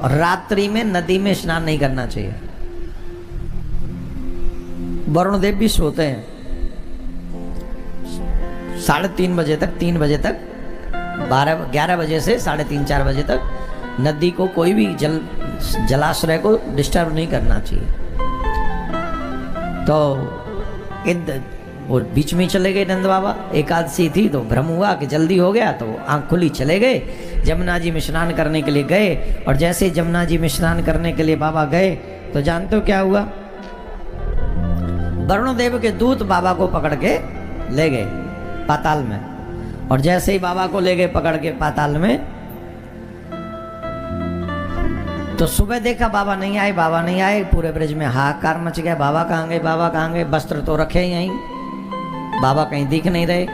और रात्रि में नदी में स्नान नहीं करना चाहिए। वरुण देव भी सोते हैं 3:30 बजे तक, 3 बजे तक, 11 बजे से 3:30 4 बजे तक नदी को कोई भी जलाश्रय को डिस्टर्ब नहीं करना चाहिए। तो वो बीच में चले गए नंद बाबा। एकादशी थी तो भ्रम हुआ कि जल्दी हो गया, तो आंख खुली चले गए जमुना जी में स्नान करने के लिए गए। और जैसे जमुना जी में स्नान करने के लिए बाबा गए तो जानते हो क्या हुआ? वरुण देव के दूत बाबा को पकड़ के ले गए पाताल में। और जैसे ही बाबा को ले गए पकड़ के पाताल में, तो सुबह देखा बाबा नहीं आए, बाबा नहीं आए। पूरे ब्रज में हाहाकार मच गया, बाबा कहाँ गए, बाबा कहाँ गए? वस्त्र तो रखे यहीं, बाबा कहीं दिख नहीं रहे।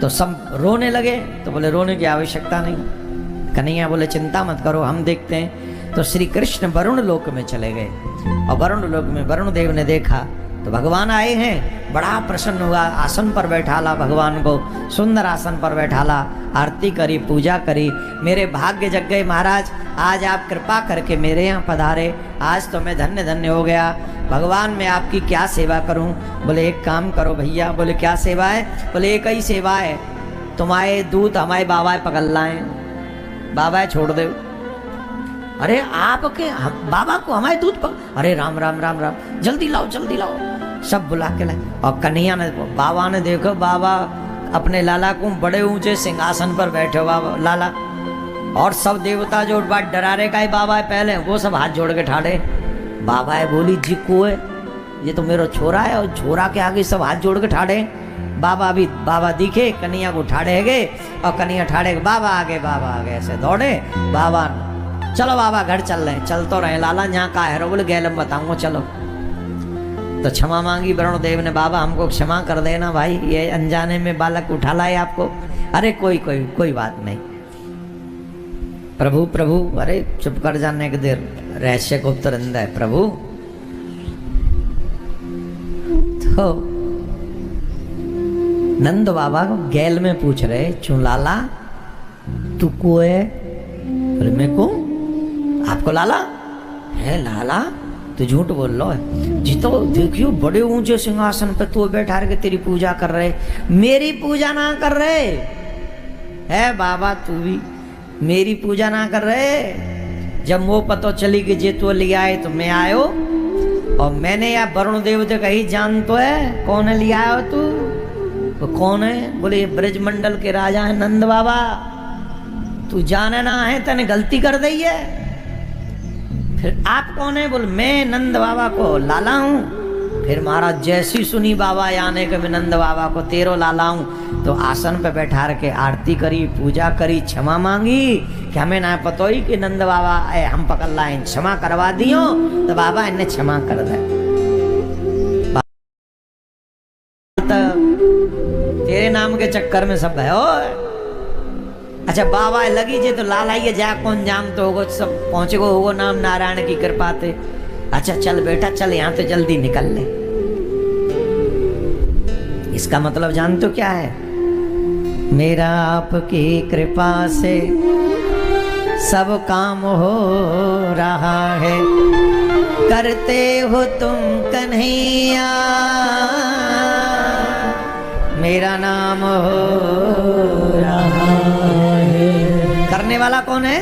तो सब रोने लगे। तो बोले रोने की आवश्यकता नहीं। कन्हैया बोले चिंता मत करो, हम देखते हैं। तो श्री कृष्ण वरुण लोक में चले गए और वरुण लोक में वरुण देव ने देखा तो भगवान आए हैं। बड़ा प्रसन्न हुआ, आसन पर बैठाला भगवान को, सुंदर आसन पर बैठाला, आरती करी, पूजा करी। मेरे भाग्य जग गए महाराज, आज आप कृपा करके मेरे यहाँ पधारे, आज तो मैं धन्य धन्य हो गया। भगवान मैं आपकी क्या सेवा करूं? बोले एक काम करो भैया। बोले क्या सेवा है? बोले एक ही सेवा है, तुम्हारे दूत हमारे बाबा पकड़ लाए, बाबा छोड़ दो। अरे आपके बाबा को हमारे दूत पकड़? अरे राम राम राम राम, जल्दी लाओ जल्दी लाओ। सब बुला के लाए। और कन्हैया ने, बाबा ने देखो, बाबा अपने लाला को बड़े ऊंचे सिंहासन पर बैठे हुआ लाला, और सब देवता जो बात डरारे का ही बाबा है पहले, वो सब हाथ जोड़ के ठाड़े। बाबा है बोली जी को है, ये तो मेरा छोरा है। और छोरा के आगे सब हाथ जोड़ के ठाड़े। बाबा भी, बाबा दिखे कन्हैया को ठाड़े गए, और कन्हैया ठाड़े बाबा आगे, बाबा आगे, ऐसे दौड़े। बाबा चलो बाबा घर चल रहे, चल तो रहे। लाला यहाँ का है? बोले गैलम बताऊंगा चलो। तो क्षमा मांगी वरुण देव ने, बाबा हमको क्षमा कर देना भाई, ये अनजाने में बालक उठा लाए आपको। अरे कोई बात नहीं। प्रभु प्रभु, अरे चुप कर जाने के देर, रहस्य को तुरंत है प्रभु। तो नंद बाबा को गैल में पूछ रहे, चू लाला तू को है? अरे मैं को? आपको लाला है? लाला तो झूठ बोल लो है जी। तो देखियो बड़े ऊंचे सिंहासन पे तू बैठा के तेरी पूजा कर रहे, मेरी पूजा ना कर रहे है बाबा। तू भी मेरी पूजा ना कर रहे। जब वो पता चली कि जे तो ले आए तो मैं आयो, और मैंने या वरुण देव तो कही जान तो है कौन है ले आयो तू? तो कौन है? बोले ब्रज मंडल के राजा है नंद बाबा। तू जाने ना है, तने गलती कर दी है। फिर आप कौन है? बोले मैं नंद बाबा को लाला हूँ। फिर महाराज जैसी सुनी बाबा आने के मैं नंद बाबा को तेरो लाला हूँ, तो आसन पे बैठा के आरती करी, पूजा करी, क्षमा मांगी कि हमें ना पता ही कि नंद बाबा हम पकड़ लाए, क्षमा करवा दियो। तो बाबा इन्हें क्षमा कर दे। तेरे नाम के चक्कर में सब है। अच्छा बाबा लगी जे तो लाला ही जा कौन जाम तो होगो, सब पहुंचे गो होगो नाम नारायण की कृपा ते। अच्छा चल बेटा चल, यहाँ तो जल्दी निकल ले। इसका मतलब जानते हो क्या है? मेरा आपकी कृपा से सब काम हो रहा है, करते हो तुम कन्हैया मेरा नाम हो रहा है। करने वाला कौन है?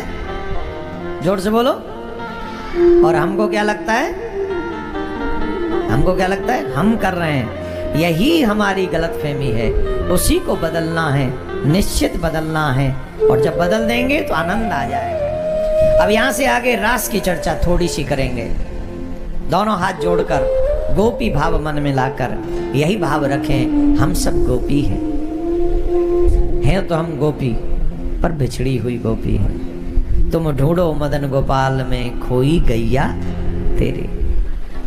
जोर से बोलो। और हमको क्या लगता है? हमको क्या लगता है? हम कर रहे हैं। यही हमारी गलतफहमी है। उसी को बदलना है, निश्चित बदलना है। और जब बदल देंगे तो आनंद आ जाएगा। अब यहाँ से आगे रास की चर्चा थोड़ी सी करेंगे। दोनों हाथ जोड़कर गोपी भाव मन में लाकर यही भाव रखें, हम सब गोपी हैं तो हम गोपी, पर बिछड़ी हुई गोपी है। तुम ढूंढो मदन गोपाल में खोई गैया तेरे।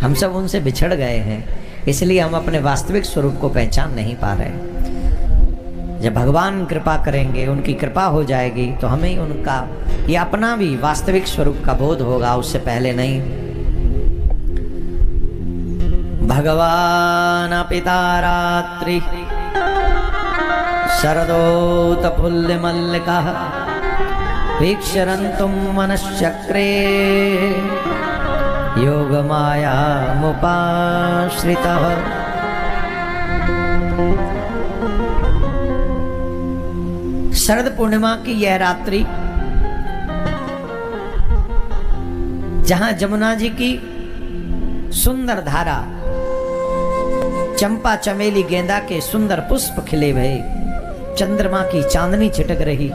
हम सब उनसे बिछड़ गए हैं, इसलिए हम अपने वास्तविक स्वरूप को पहचान नहीं पा रहे। जब भगवान कृपा करेंगे, उनकी कृपा हो जाएगी, तो हमें उनका या अपना भी वास्तविक स्वरूप का बोध होगा, उससे पहले नहीं। भगवान पिता रात्रि शरदोत पुल्य मल्लिका वीक्षरन्तुं मनश्चक्रे योगमायामुपाश्रितः। शरद पूर्णिमा की यह रात्रि जहां जमुना जी की सुंदर धारा, चंपा चमेली गेंदा के सुंदर पुष्प खिले भये, चंद्रमा की चांदनी छिटक रही,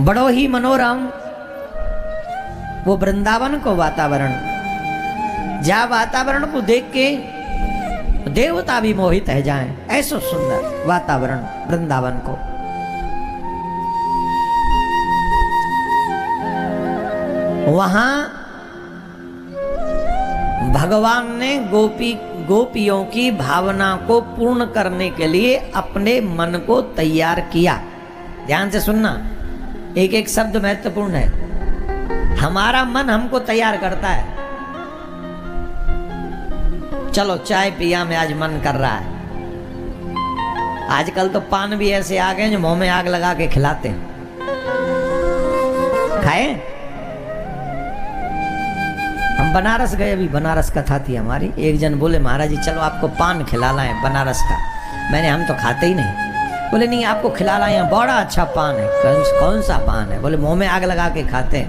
बड़ो ही मनोरम वो वृंदावन को वातावरण, जहां वातावरण को देख के देवता भी मोहित है जाएं, ऐसा सुंदर वातावरण वृंदावन को। वहां भगवान ने गोपियों की भावना को पूर्ण करने के लिए अपने मन को तैयार किया। ध्यान से सुनना, एक एक शब्द महत्वपूर्ण है। हमारा मन हमको तैयार करता है। चलो चाय पिया में आज मन कर रहा है। आजकल तो पान भी ऐसे आ गए जो मुंह में आग लगा के खिलाते हैं। खाए? हम बनारस गए, अभी बनारस कथा थी हमारी। एक जन बोले महाराज जी चलो आपको पान खिला लाएं बनारस का। मैंने हम तो खाते ही नहीं। बोले नहीं आपको खिला लाएं, यहाँ बड़ा अच्छा पान है। कौन सा पान है? बोले मुंह में आग लगा के खाते हैं।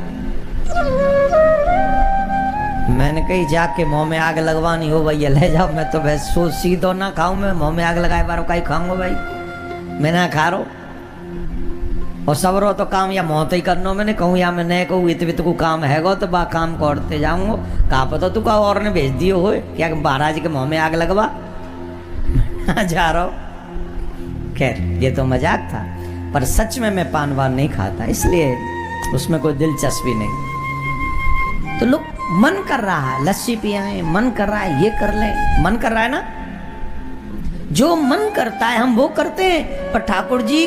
मैंने कही जाके मुंह में आग लगवानी हो भैया ले जाओ, मैं तो बस सोच सीधो ना खाऊं, मैं मुंह में आग लगाए बारो का ही खाऊंगा भाई, मैं ना खा रो। और सबरो तो काम या मोहत ही करनो, मैंने कहूँ या मैं नहीं कहूँ इत को काम हैगो तो बा काम करते जाऊंगो। कहा पता तू का और ने भेज दियो हो क्या महाराज के मुंह में आग लगवा जा रहा हूँ। खैर ये तो मजाक था, पर सच में मैं पान वान नहीं खाता, इसलिए उसमें कोई दिलचस्पी नहीं। तो लोग मन कर रहा है लस्सी पियाएं, मन कर रहा है ये कर ले, मन कर रहा है ना, जो मन करता है हम वो करते हैं। पर ठाकुर जी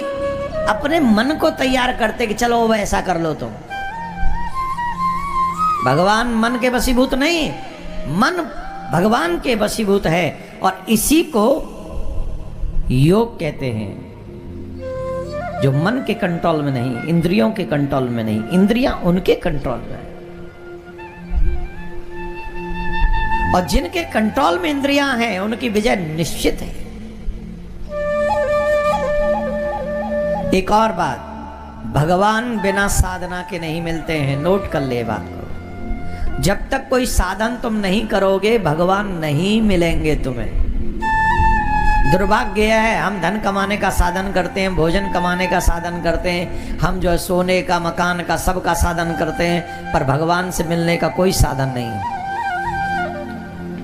अपने मन को तैयार करते कि चलो वो ऐसा कर लो। तुम भगवान मन के वशीभूत नहीं, मन भगवान के वशीभूत है। और इसी को योग कहते हैं, जो मन के कंट्रोल में नहीं, इंद्रियों के कंट्रोल में नहीं, इंद्रियां उनके कंट्रोल में है। और जिनके कंट्रोल में इंद्रियां हैं उनकी विजय निश्चित है। एक और बात, भगवान बिना साधना के नहीं मिलते हैं। नोट कर ले बात को। जब तक कोई साधन तुम नहीं करोगे भगवान नहीं मिलेंगे तुम्हें। दुर्भाग्य है, हम धन कमाने का साधन करते हैं, भोजन कमाने का साधन करते हैं, हम जो है सोने का मकान का सबका साधन करते हैं, पर भगवान से मिलने का कोई साधन नहीं है।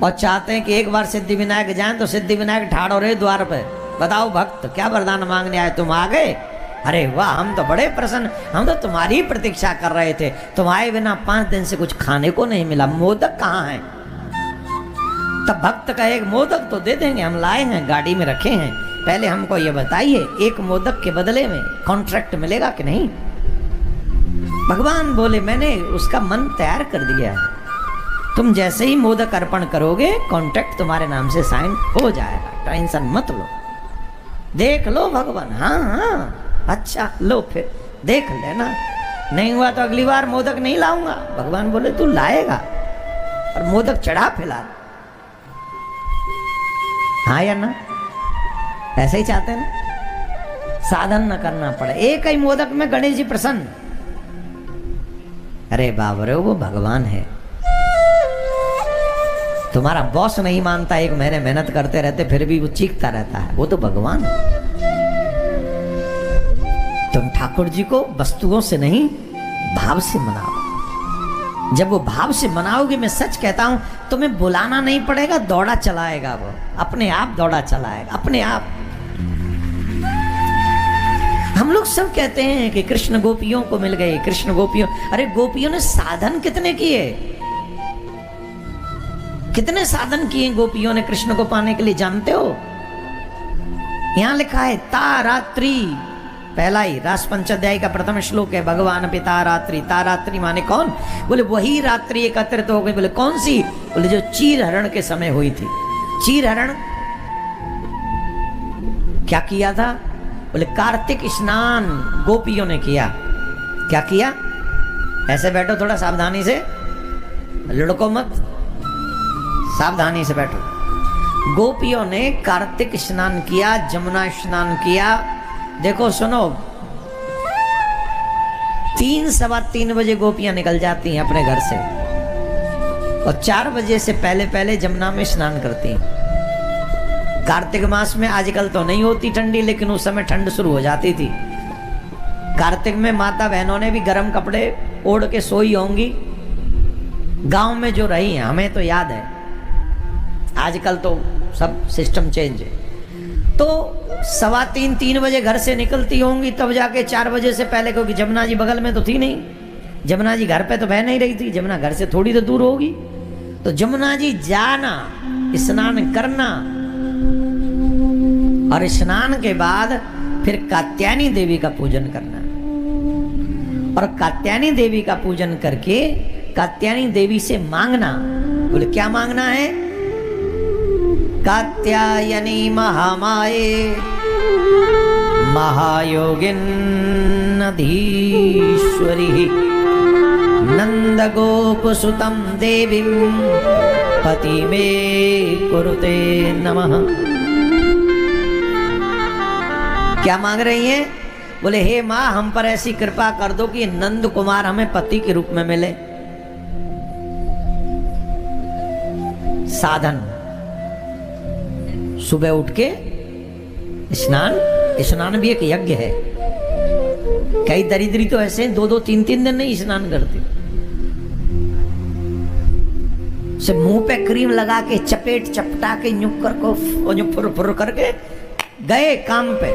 और चाहते हैं कि एक बार सिद्धि विनायक जाएं तो सिद्धि विनायक ठाड़ो रहे द्वार पे, बताओ भक्त क्या वरदान मांगने आए, तुम आ गए? अरे वाह हम तो बड़े प्रसन्न, हम तो तुम्हारी ही प्रतीक्षा कर रहे थे, तुम आए बिना 5 दिन से कुछ खाने को नहीं मिला, मोदक कहाँ है? तब भक्त का एक मोदक तो दे देंगे, हम लाए हैं गाड़ी में रखे हैं, पहले हमको ये बताइए एक मोदक के बदले में कॉन्ट्रैक्ट मिलेगा कि नहीं? भगवान बोले मैंने उसका मन तैयार कर दिया है, तुम जैसे ही मोदक अर्पण करोगे कॉन्ट्रैक्ट तुम्हारे नाम से साइन हो जाएगा, टेंशन मत लो। देख लो भगवान, हाँ हाँ अच्छा लो फिर देख लेना, नहीं हुआ तो अगली बार मोदक नहीं लाऊंगा। भगवान बोले तू लाएगा और मोदक चढ़ा फिलहाल, हाँ या ना? ऐसे ही चाहते हैं ना, साधन न करना पड़े, एक ही मोदक में गणेश जी प्रसन्न। अरे बाप रे वो भगवान है, तुम्हारा बॉस नहीं मानता, 1 महीने मेहनत करते रहते फिर भी वो चीखता रहता है, वो तो भगवान है। तुम ठाकुर जी को वस्तुओं से नहीं भाव से मनाओ। जब वो भाव से मनाओगे, मैं सच कहता हूं तुम्हें बुलाना नहीं पड़ेगा, दौड़ा चलाएगा, वो अपने आप दौड़ा चलाएगा, अपने आप। हम लोग सब कहते हैं कि कृष्ण गोपियों को मिल गए, कृष्ण गोपियों, अरे गोपियों ने साधन कितने किए, कितने साधन किए गोपियों ने कृष्ण को पाने के लिए, जानते हो? यहां लिखा है तारात्रि, पहला ही रास पंचाध्याय का प्रथम श्लोक है, भगवान पिता रात्रि। तारात्रि माने कौन? बोले वही रात्रि एकत्रित हो गई। बोले कौन सी? बोले जो चीर हरण के समय हुई थी। चीर हरण क्या किया था? बोले कार्तिक स्नान गोपियों ने किया। क्या किया? ऐसे बैठो, थोड़ा सावधानी से, लुढ़को मत, सावधानी से बैठो। गोपियों ने कार्तिक स्नान किया, जमुना स्नान किया। देखो सुनो, 3 सवा 3 बजे गोपियां निकल जाती हैं अपने घर से और 4 बजे से पहले पहले जमुना में स्नान करती हैं। कार्तिक मास में आजकल तो नहीं होती ठंडी, लेकिन उस समय ठंड शुरू हो जाती थी। कार्तिक में माता बहनों ने भी गर्म कपड़े ओढ़ के सोई होंगी, गांव में जो रही हैं, हमें तो याद है। आजकल तो सब सिस्टम चेंज है। तो 2:15-3 बजे घर से निकलती होंगी, तब जाके 4 बजे से पहले, क्योंकि जमुना जी बगल में तो थी नहीं, जमुना जी घर पे तो बह नहीं रही थी, जमुना घर से थोड़ी तो दूर होगी। तो जमुना जी जाना, स्नान करना, और स्नान के बाद फिर कात्यायनी देवी का पूजन करना। और कात्यायनी देवी का पूजन करके कात्यायनी देवी से मांगना। बोले क्या मांगना है? कात्यायनी महामाये महायोगिन्नधीश्वरी नंद गोपसुतं देवीं पति मे कुरुते नमः। क्या मांग रही हैं? बोले हे माँ, हम पर ऐसी कृपा कर दो कि नंद कुमार हमें पति के रूप में मिले। साधन, सुबह उठ के स्नान भी एक यज्ञ है। कई दरिद्री तो ऐसे 2-2, 3-3 दिन नहीं स्नान करते, से मुंह पे क्रीम लगा के चपेट चपटा के नुक्कर को फुर फुर करके गए काम पे।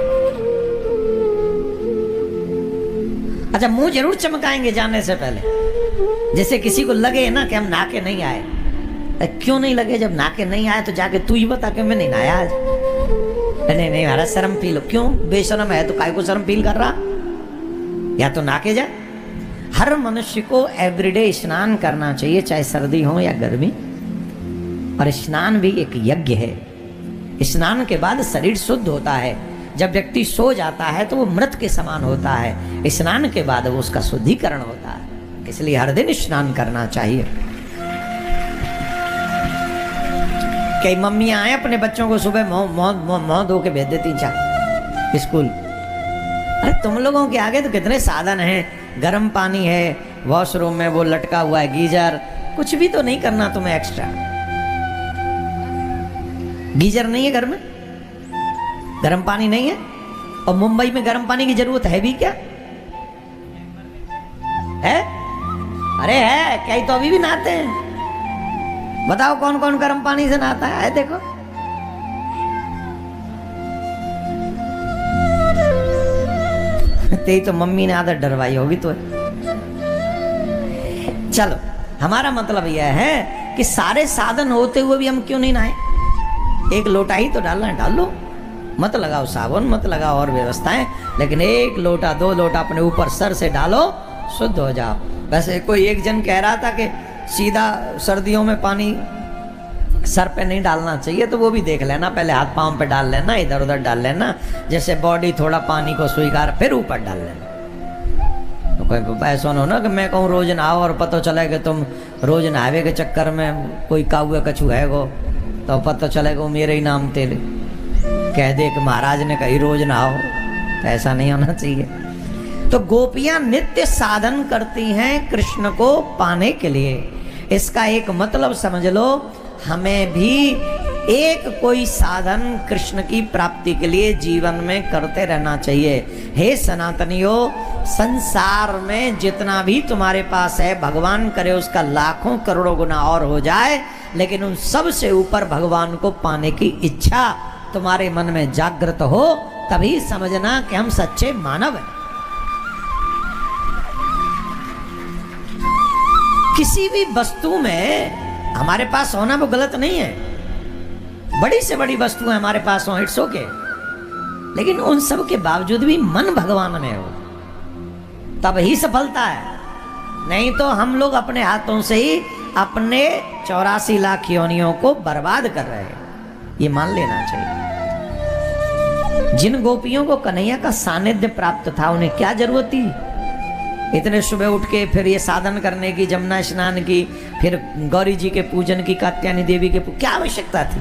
अच्छा, मुंह जरूर चमकाएंगे जाने से पहले, जैसे किसी को लगे ना कि हम नहा के नहीं आए। क्यों नहीं लगे? जब नहा के नहीं आए तो जाके तू ही बता के मैं नहीं नहाया आज। नहीं नहीं, हमारा शर्म फील हो। क्यों? बेशर्म है तो काय को शर्म फील कर रहा? या तो नहा के जा। हर मनुष्य को एवरीडे स्नान करना चाहिए, चाहे सर्दी हो या गर्मी। और स्नान भी एक यज्ञ है। स्नान के बाद शरीर शुद्ध होता है। जब व्यक्ति सो जाता है तो वो मृत के समान होता है। स्नान के बाद वो उसका शुद्धिकरण होता है। इसलिए हर दिन स्नान करना चाहिए। कई मम्मियां आए अपने बच्चों को सुबह मुंह धो के भेज देती स्कूल। अरे तुम लोगों के आगे तो कितने साधन हैं। गर्म पानी है, वॉशरूम में वो लटका हुआ है गीजर, कुछ भी तो नहीं करना तुम्हें एक्स्ट्रा। गीजर नहीं है घर में, गर्म पानी नहीं है। और मुंबई में गर्म पानी की जरूरत है भी क्या? है? अरे है, कई तो अभी भी नहाते हैं। बताओ कौन कौन गर्म पानी से नहाता है? देखो, तेरी तो मम्मी ने आदत डरवाई होगी। तो चलो, हमारा मतलब यह है कि सारे साधन होते हुए भी हम क्यों नहीं नहाए? एक लोटा ही तो डालना है, डाल लो। मत लगाओ साबुन, मत लगाओ और व्यवस्थाएं, लेकिन 1 लोटा 2 लोटा अपने ऊपर सर से डालो, शुद्ध हो जाओ। वैसे कोई एक जन कह रहा था कि सीधा सर्दियों में पानी सर पे नहीं डालना चाहिए, तो वो भी देख लेना, पहले हाथ पांव पे डाल लेना, इधर उधर डाल लेना, जैसे बॉडी थोड़ा पानी को स्वीकार, फिर ऊपर डाल लेना। तो कोई ऐसा हो ना कि मैं कहूँ रोज नहाओ और पता चले कि तुम रोज नहावे के चक्कर में कोई काउए कछू है गो, तो पता चलेगा वो मेरे ही नाम तेरे कह दे कि महाराज ने कही रोज नहाओ। तो ऐसा नहीं होना चाहिए। तो गोपियां नित्य साधन करती हैं कृष्ण को पाने के लिए। इसका एक मतलब समझ लो, हमें भी एक कोई साधन कृष्ण की प्राप्ति के लिए जीवन में करते रहना चाहिए। हे सनातनियों, संसार में जितना भी तुम्हारे पास है, भगवान करे उसका लाखों करोड़ों गुना और हो जाए, लेकिन उन सब से ऊपर भगवान को पाने की इच्छा तुम्हारे मन में जागृत हो, तभी समझना कि हम सच्चे मानव हैं। किसी भी वस्तु में हमारे पास होना वो गलत नहीं है। बड़ी से बड़ी वस्तुएं हमारे पास हो, इट्स ओके, लेकिन उन सब के बावजूद भी मन भगवान में हो, तब ही सफलता है। नहीं तो हम लोग अपने हाथों से ही अपने 84 लाख योनियों को बर्बाद कर रहे हैं, ये मान लेना चाहिए। जिन गोपियों को कन्हैया का सानिध्य प्राप्त था उन्हें क्या जरूरत थी इतने सुबह उठ के फिर ये साधन करने की, जमुना स्नान की, फिर गौरी जी के पूजन की, कात्यायनी देवी के क्या आवश्यकता थी।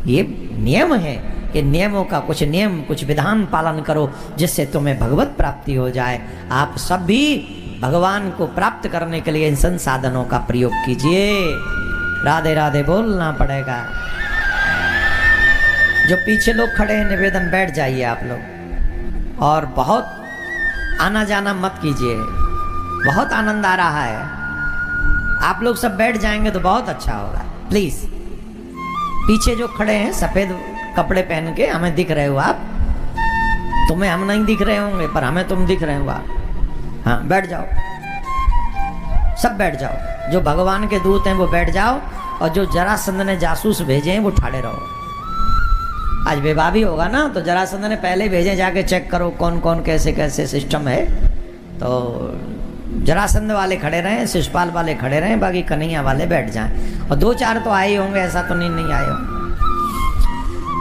ये नियम है कि नियमों का कुछ नियम, कुछ विधान पालन करो जिससे तुम्हें भगवत प्राप्ति हो जाए। आप सब भी भगवान को प्राप्त करने के लिए इन संसाधनों का प्रयोग कीजिए। राधे राधे बोलना पड़ेगा। जो पीछे लोग खड़े हैं निवेदन, बैठ जाइए आप लोग और बहुत आना जाना मत कीजिए, बहुत आनंद आ रहा है। आप लोग सब बैठ जाएंगे तो बहुत अच्छा होगा। प्लीज पीछे जो खड़े हैं सफेद कपड़े पहन के, हमें दिख रहे हो आप, तुम्हें हम नहीं दिख रहे होंगे पर हमें तुम दिख रहे हो आप। हाँ बैठ जाओ, सब बैठ जाओ। जो भगवान के दूत हैं वो बैठ जाओ और जो जरासंध ने जासूस भेजे हैं वो ठाड़े रहो। आज विवाह भी होगा ना, तो जरासंध ने पहले भेजे जाके चेक करो कौन कौन कैसे कैसे सिस्टम है। तो जरासंध वाले खड़े रहें, शिषपाल वाले खड़े रहें, बाकी कन्हैया वाले बैठ जाएं। और दो चार तो आए होंगे, ऐसा तो नहीं आए होंगे।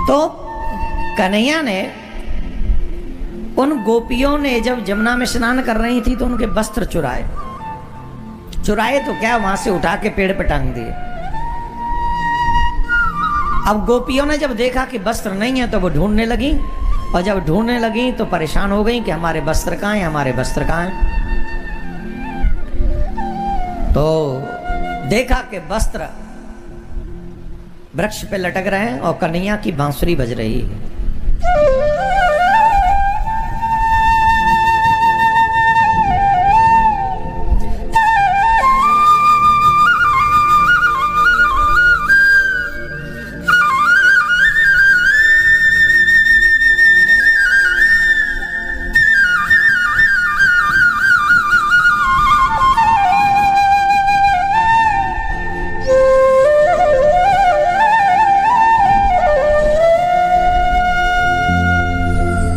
तो कन्हैया ने, उन गोपियों ने जब जमुना में स्नान कर रही थी तो उनके वस्त्र चुराए तो क्या, वहां से उठा के पेड़ पे टांग दिए। अब गोपियों ने जब देखा कि वस्त्र नहीं है तो वो ढूंढने लगी, और जब ढूंढने लगी तो परेशान हो गई कि हमारे वस्त्र कहाँ हैं, हमारे वस्त्र कहाँ हैं। तो देखा कि वस्त्र वृक्ष पे लटक रहे हैं और कन्हैया की बांसुरी बज रही है।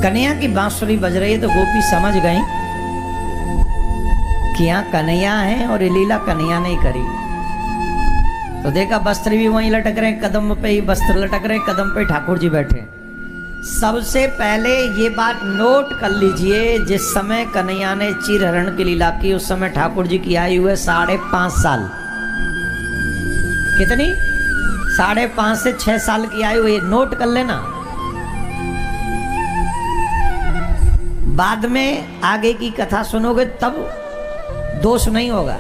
कन्हैया की बांसुरी बज रही है तो गोपी समझ गई कि यहाँ कन्हैया है और ये लीला कन्हैया ने ही करी। तो देखा वस्त्र भी वहीं लटक रहे, कदम पे ही वस्त्र लटक रहे, कदम पे ठाकुर जी बैठे। सबसे पहले ये बात नोट कर लीजिए, जिस समय कन्हैया ने चीरहरण की लीला की उस समय ठाकुर जी की आयु है 5.5 साल। कितनी? 5.5 से 6 साल की आयु, ये नोट कर लेना। बाद में आगे की कथा सुनोगे तब दोष नहीं होगा।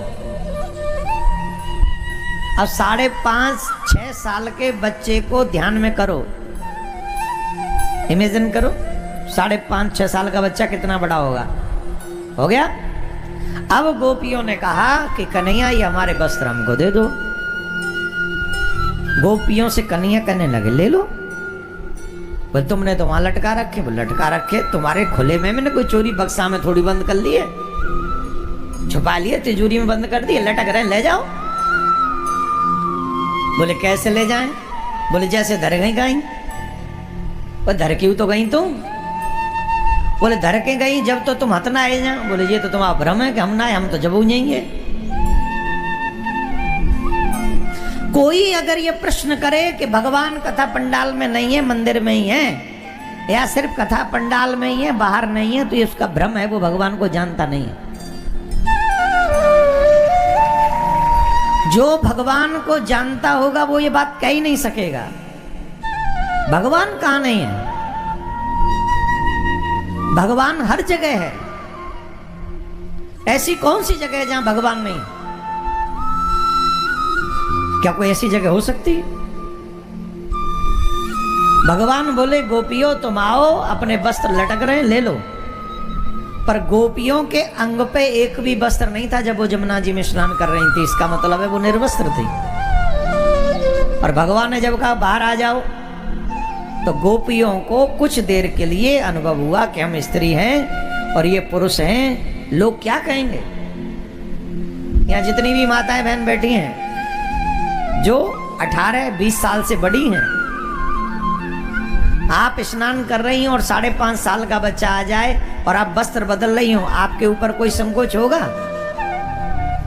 अब 5.5-6 साल के बच्चे को ध्यान में करो, इमेजिन करो 5.5-6 साल का बच्चा कितना बड़ा होगा। हो गया। अब गोपियों ने कहा कि कन्हैया ये हमारे वस्त्र हमको दे दो। गोपियों से कन्हैया कहने लगे ले लो। बोले तुमने तो वहां लटका रखे। बोले लटका रखे तुम्हारे खुले में, मैंने कोई चोरी बक्सा में थोड़ी बंद कर लिए, छुपा लिए, तिजोरी में बंद कर दिए, लटक रहे, ले जाओ। बोले कैसे ले जाएं? बोले जैसे धर गई गई। बोले धर क्यों तो गई तुम? बोले धर के गई जब तो तुम हथ ना आए जा। बोले ये तो तुम्हारा भ्रम है कि हम ना आए, हम तो जब जाएंगे। कोई अगर ये प्रश्न करे कि भगवान कथा पंडाल में नहीं है, मंदिर में ही है, या सिर्फ कथा पंडाल में ही है, बाहर नहीं है, तो ये उसका भ्रम है, वो भगवान को जानता नहीं है। जो भगवान को जानता होगा वो ये बात कह ही नहीं सकेगा। भगवान कहां नहीं है? भगवान हर जगह है। ऐसी कौन सी जगह है जहां भगवान नहीं? क्या कोई ऐसी जगह हो सकती? भगवान बोले गोपियों तुम आओ, अपने वस्त्र लटक रहे हैं, ले लो। पर गोपियों के अंग पे एक भी वस्त्र नहीं था जब वो जमुना जी में स्नान कर रही थी। इसका मतलब है वो निर्वस्त्र थी। और भगवान ने जब कहा बाहर आ जाओ, तो गोपियों को कुछ देर के लिए अनुभव हुआ कि हम स्त्री हैं और ये पुरुष हैं। लोग क्या कहेंगे? यहाँ जितनी भी माताएं बहन बैठी हैं जो 18-20 साल से बड़ी हैं, आप स्नान कर रही हो और 5.5 साल का बच्चा आ जाए और आप वस्त्र बदल रही हो, आपके ऊपर कोई संकोच होगा?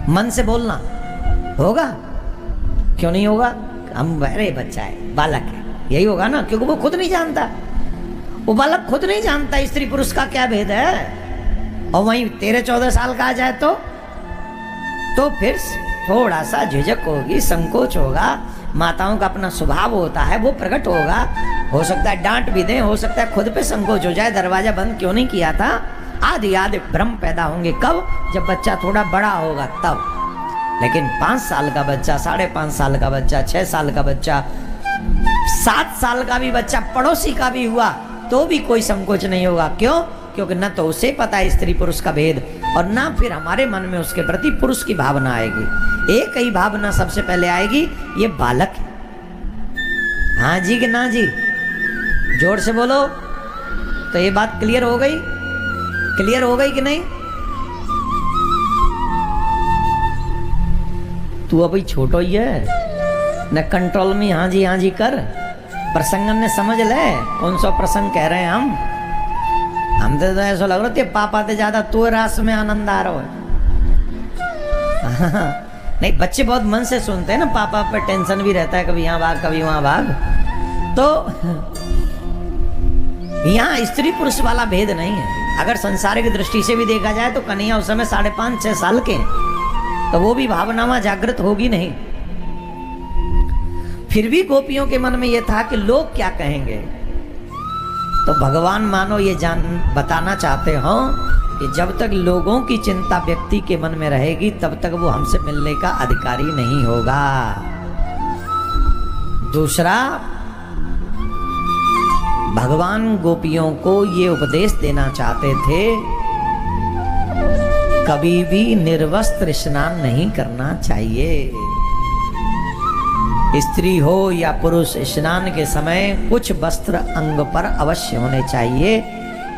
मन से बोलना होगा? क्यों नहीं होगा? हम अरे बच्चा है, बालक है, यही होगा ना, क्योंकि वो खुद नहीं जानता, वो बालक खुद नहीं जानता स्त्री पुरुष का क्या भेद है। और वहीं 13-14 साल का आ जाए तो फिर थोड़ा सा झिझक होगी, संकोच होगा, माताओं का अपना स्वभाव होता है वो प्रकट होगा। हो सकता है डांट भी दें, हो सकता है खुद पे संकोच हो जाए, दरवाजा बंद क्यों नहीं किया था, आदि आदि भ्रम पैदा होंगे। कब? जब बच्चा थोड़ा बड़ा होगा तब। लेकिन 5 साल का बच्चा, 5.5 साल का बच्चा, 6 साल का बच्चा, 7 साल का भी बच्चा पड़ोसी का भी हुआ तो भी कोई संकोच नहीं होगा। क्यों? क्योंकि न तो उसे पता है स्त्री पुरुष का भेद, और ना फिर हमारे मन में उसके प्रति पुरुष की भावना आएगी। एक ही भावना सबसे पहले आएगी, ये बालक है। हाँ जी कि ना जी? जोर से बोलो। तो ये बात क्लियर हो गई? क्लियर हो गई कि नहीं? तू अभी छोटो ही है न, कंट्रोल में हाँ जी कर। प्रसंगन ने समझ ले कौन सा प्रसंग कह रहे हैं हम तो ऐसा लग रहा है पापा से ज्यादा तू रास में आनंद आ रहा है। नहीं, बच्चे बहुत मन से सुनते हैं ना, पापा पे टेंशन भी रहता है, कभी यहाँ भाग कभी वहां भाग। तो यहाँ स्त्री पुरुष वाला भेद नहीं है। अगर संसारिक दृष्टि से भी देखा जाए तो कन्हैया उस समय 5.5-6 साल के, तो वो भी भावनावा जागृत होगी नहीं। फिर भी गोपियों के मन में यह था कि लोग क्या कहेंगे। तो भगवान मानो ये बताना चाहते हो कि जब तक लोगों की चिंता व्यक्ति के मन में रहेगी तब तक वो हमसे मिलने का अधिकारी नहीं होगा। दूसरा, भगवान गोपियों को ये उपदेश देना चाहते थे, कभी भी निर्वस्त्र स्नान नहीं करना चाहिए। स्त्री हो या पुरुष, स्नान के समय कुछ वस्त्र अंग पर अवश्य होने चाहिए।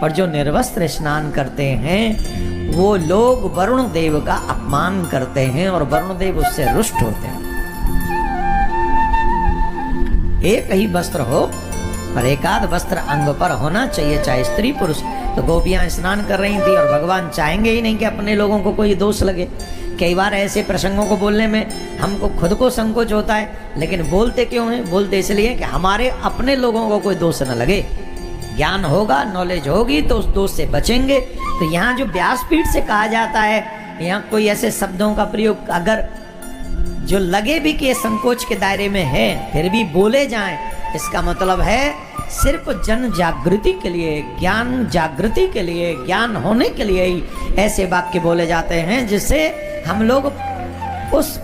और जो निर्वस्त्र स्नान करते हैं वो लोग वरुण देव का अपमान करते हैं और वरुण देव उससे रुष्ट होते हैं। एक ही वस्त्र हो पर एकाध वस्त्र अंग पर होना चाहिए, चाहे स्त्री पुरुष। तो गोपियां स्नान कर रही थी और भगवान चाहेंगे ही नहीं कि अपने लोगों को कोई दोष लगे। कई बार ऐसे प्रसंगों को बोलने में हमको खुद को संकोच होता है, लेकिन बोलते क्यों हैं? बोलते इसलिए कि हमारे अपने लोगों को कोई दोष न लगे। ज्ञान होगा, नॉलेज होगी तो उस दोष से बचेंगे। तो यहाँ जो व्यासपीठ से कहा जाता है, यहाँ कोई ऐसे शब्दों का प्रयोग अगर जो लगे भी कि ये संकोच के दायरे में है फिर भी बोले जाएं, इसका मतलब है सिर्फ जन जागृति के लिए, ज्ञान जागृति के लिए, ज्ञान होने के लिए ही ऐसे वाक्य बोले जाते हैं जिससे हम लोग उस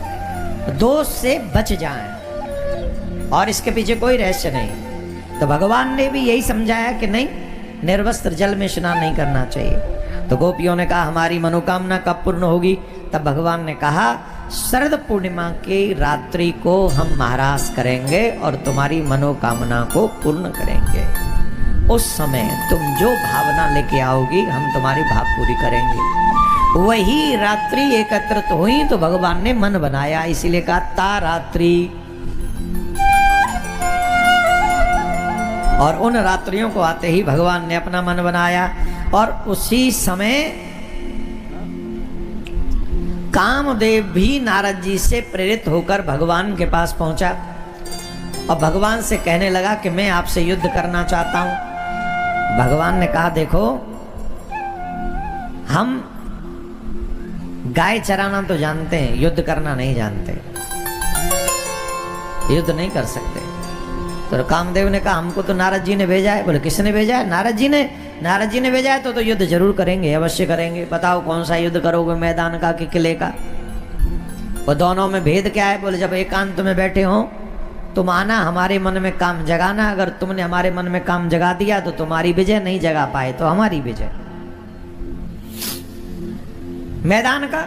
दोष से बच जाएं। और इसके पीछे कोई रहस्य नहीं। तो भगवान ने भी यही समझाया कि नहीं, निर्वस्त्र जल में स्नान नहीं करना चाहिए। तो गोपियों ने कहा हमारी मनोकामना कब पूर्ण होगी? तब भगवान ने कहा शरद पूर्णिमा की रात्रि को हम महाराज करेंगे और तुम्हारी मनोकामना को पूर्ण करेंगे। उस समय तुम जो भावना लेके आओगी हम तुम्हारी भाव पूरी करेंगे। वही रात्रि एकत्रित हुई तो भगवान ने मन बनाया, इसीलिए कहा ता रात्रि। और उन रात्रियों को आते ही भगवान ने अपना मन बनाया और उसी समय कामदेव भी नारद जी से प्रेरित होकर भगवान के पास पहुंचा और भगवान से कहने लगा कि मैं आपसे युद्ध करना चाहता हूं। भगवान ने कहा देखो, हम गाय चराना तो जानते हैं, युद्ध करना नहीं जानते, युद्ध नहीं कर सकते। तो कामदेव ने कहा हमको तो नारद जी ने भेजा है। बोले किसने भेजा है? नारद जी ने। नारद जी ने भेजा है तो युद्ध जरूर करेंगे, अवश्य करेंगे। बताओ कौन सा युद्ध करोगे, मैदान का कि किले का? वो दोनों में भेद क्या है? बोले जब एकांत में बैठे हो तुम आना, हमारे मन में काम जगाना। अगर तुमने हमारे मन में काम जगा दिया तो तुम्हारी विजय, नहीं जगा पाए तो हमारी विजय। मैदान का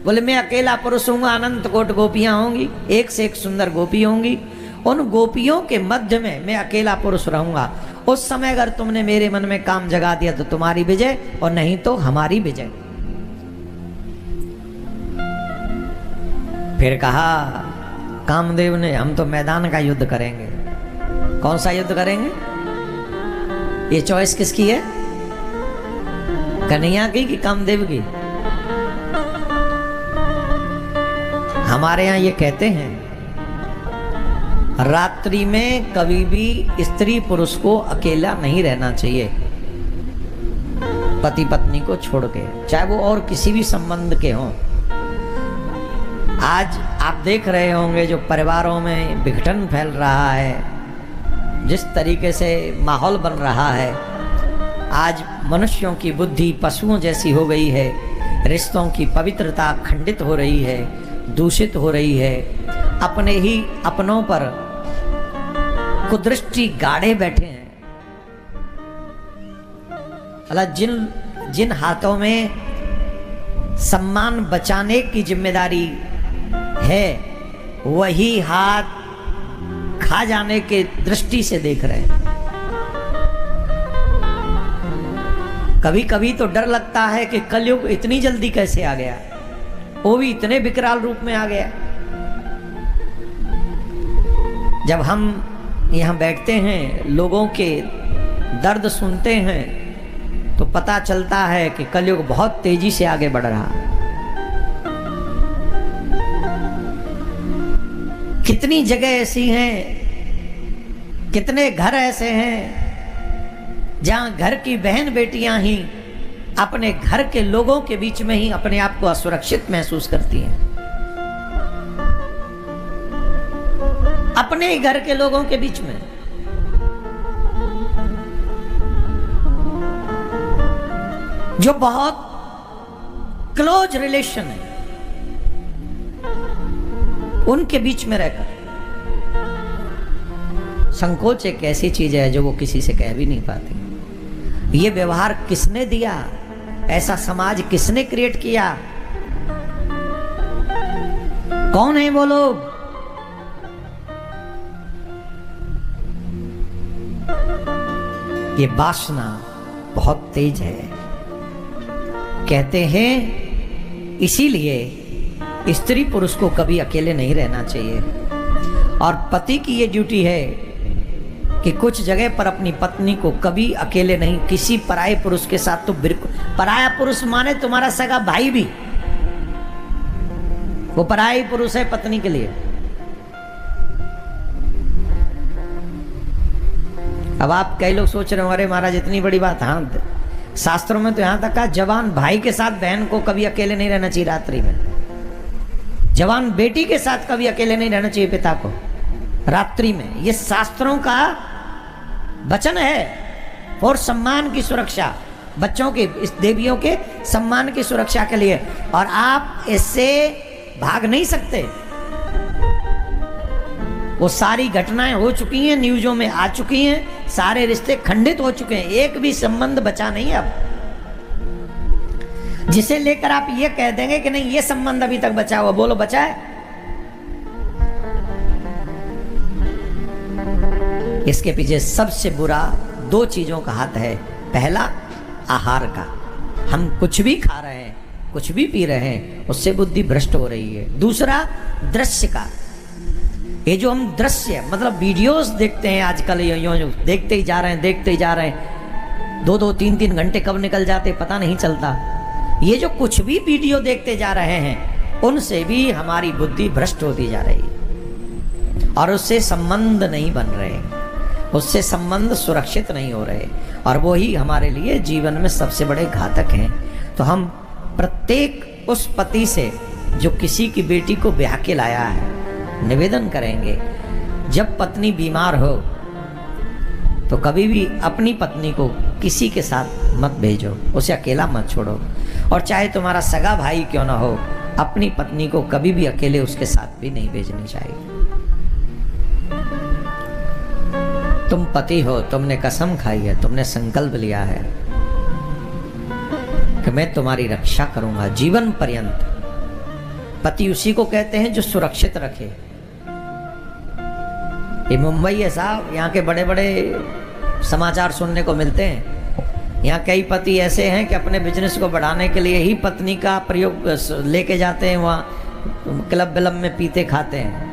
बोले मैं अकेला पुरुष हूँ, अनंत कोट गोपियां होंगी, एक से एक सुंदर गोपी होंगी, उन गोपियों के मध्य में मैं अकेला पुरुष रहूंगा। उस समय अगर तुमने मेरे मन में काम जगा दिया तो तुम्हारी विजय और नहीं तो हमारी विजय। फिर कहा कामदेव ने हम तो मैदान का युद्ध करेंगे। कौन सा युद्ध करेंगे? ये चॉइस किसकी है? कन्हैया की कि कामदेव की? हमारे यहां ये कहते हैं रात्रि में कभी भी स्त्री पुरुष को अकेला नहीं रहना चाहिए, पति पत्नी को छोड़ के, चाहे वो और किसी भी संबंध के हों। आज आप देख रहे होंगे जो परिवारों में विघटन फैल रहा है, जिस तरीके से माहौल बन रहा है, आज मनुष्यों की बुद्धि पशुओं जैसी हो गई है, रिश्तों की पवित्रता खंडित हो रही है, दूषित हो रही है, अपने ही अपनों पर कुदृष्टि गाड़े बैठे हैं। अल्लाह जिन हाथों में सम्मान बचाने की जिम्मेदारी है, वही हाथ खा जाने के दृष्टि से देख रहे हैं। कभी कभी तो डर लगता है कि कलयुग इतनी जल्दी कैसे आ गया, वो भी इतने विकराल रूप में आ गया। जब हम यहाँ बैठते हैं, लोगों के दर्द सुनते हैं, तो पता चलता है कि कलयुग बहुत तेजी से आगे बढ़ रहा है। कितनी जगह ऐसी हैं, कितने घर ऐसे हैं जहां घर की बहन बेटियां ही अपने घर के लोगों के बीच में ही अपने आप को असुरक्षित महसूस करती हैं। अपने ही घर के लोगों के बीच में। जो बहुत क्लोज रिलेशन है, उनके बीच में रहकर। संकोच एक ऐसी चीज है जो वो किसी से कह भी नहीं पाती। ये व्यवहार किसने दिया? ऐसा समाज किसने क्रिएट किया? कौन है वो लोग? ये वासना बहुत तेज है। कहते हैं इसीलिए स्त्री पुरुष को कभी अकेले नहीं रहना चाहिए, और पति की ये ड्यूटी है कि कुछ जगह पर अपनी पत्नी को कभी अकेले नहीं, किसी पराये पुरुष के साथ तो बिल्कुल। पराया पुरुष माने तुम्हारा सगा भाई भी, वो पराया पुरुष है पत्नी के लिए। अब आप कई लोग सोच रहे हो अरे महाराज इतनी बड़ी बात। हाँ, शास्त्रों में तो यहां तक कहा जवान भाई के साथ बहन को कभी अकेले नहीं रहना चाहिए रात्रि में। जवान बेटी के साथ कभी अकेले नहीं रहना चाहिए पिता को रात्रि में। ये शास्त्रों का वचन है और सम्मान की सुरक्षा, बच्चों के, इस देवियों के सम्मान की सुरक्षा के लिए। और आप इससे भाग नहीं सकते। वो सारी घटनाएं हो चुकी हैं, न्यूज़ों में आ चुकी हैं, सारे रिश्ते खंडित हो चुके हैं, एक भी संबंध बचा नहीं है अब, जिसे लेकर आप ये कह देंगे कि नहीं ये संबंध अभी तक बचा हुआ। बोलो बचा है? इसके पीछे सबसे बुरा दो चीजों का हाथ है। पहला आहार का, हम कुछ भी खा रहे हैं, कुछ भी पी रहे हैं, उससे बुद्धि भ्रष्ट हो रही है। दूसरा दृश्य का, ये जो हम दृश्य मतलब वीडियोस देखते हैं आजकल, यो देखते ही जा रहे हैं, देखते ही जा रहे हैं, 2-2, 3-3 घंटे कब निकल जाते पता नहीं चलता। ये जो कुछ भी वीडियो देखते जा रहे हैं, उनसे भी हमारी बुद्धि भ्रष्ट होती जा रही है, और उससे संबंध नहीं बन रहे, उससे संबंध सुरक्षित नहीं हो रहे, और वो ही हमारे लिए जीवन में सबसे बड़े घातक हैं। तो हम प्रत्येक उस पति से जो किसी की बेटी को ब्याह के लाया है, निवेदन करेंगे, जब पत्नी बीमार हो तो कभी भी अपनी पत्नी को किसी के साथ मत भेजो, उसे अकेला मत छोड़ो। और चाहे तुम्हारा सगा भाई क्यों ना हो, अपनी पत्नी को कभी भी अकेले उसके साथ भी नहीं भेजनी चाहिए। तुम पति हो, तुमने कसम खाई है, तुमने संकल्प लिया है कि मैं तुम्हारी रक्षा करूंगा जीवन पर्यंत। पति उसी को कहते हैं जो सुरक्षित रखे। ये मुंबई है साहब, यहाँ के बड़े बड़े समाचार सुनने को मिलते हैं। यहाँ कई पति ऐसे हैं कि अपने बिजनेस को बढ़ाने के लिए ही पत्नी का प्रयोग लेके जाते हैं, वहाँ क्लब विलब में पीते खाते हैं।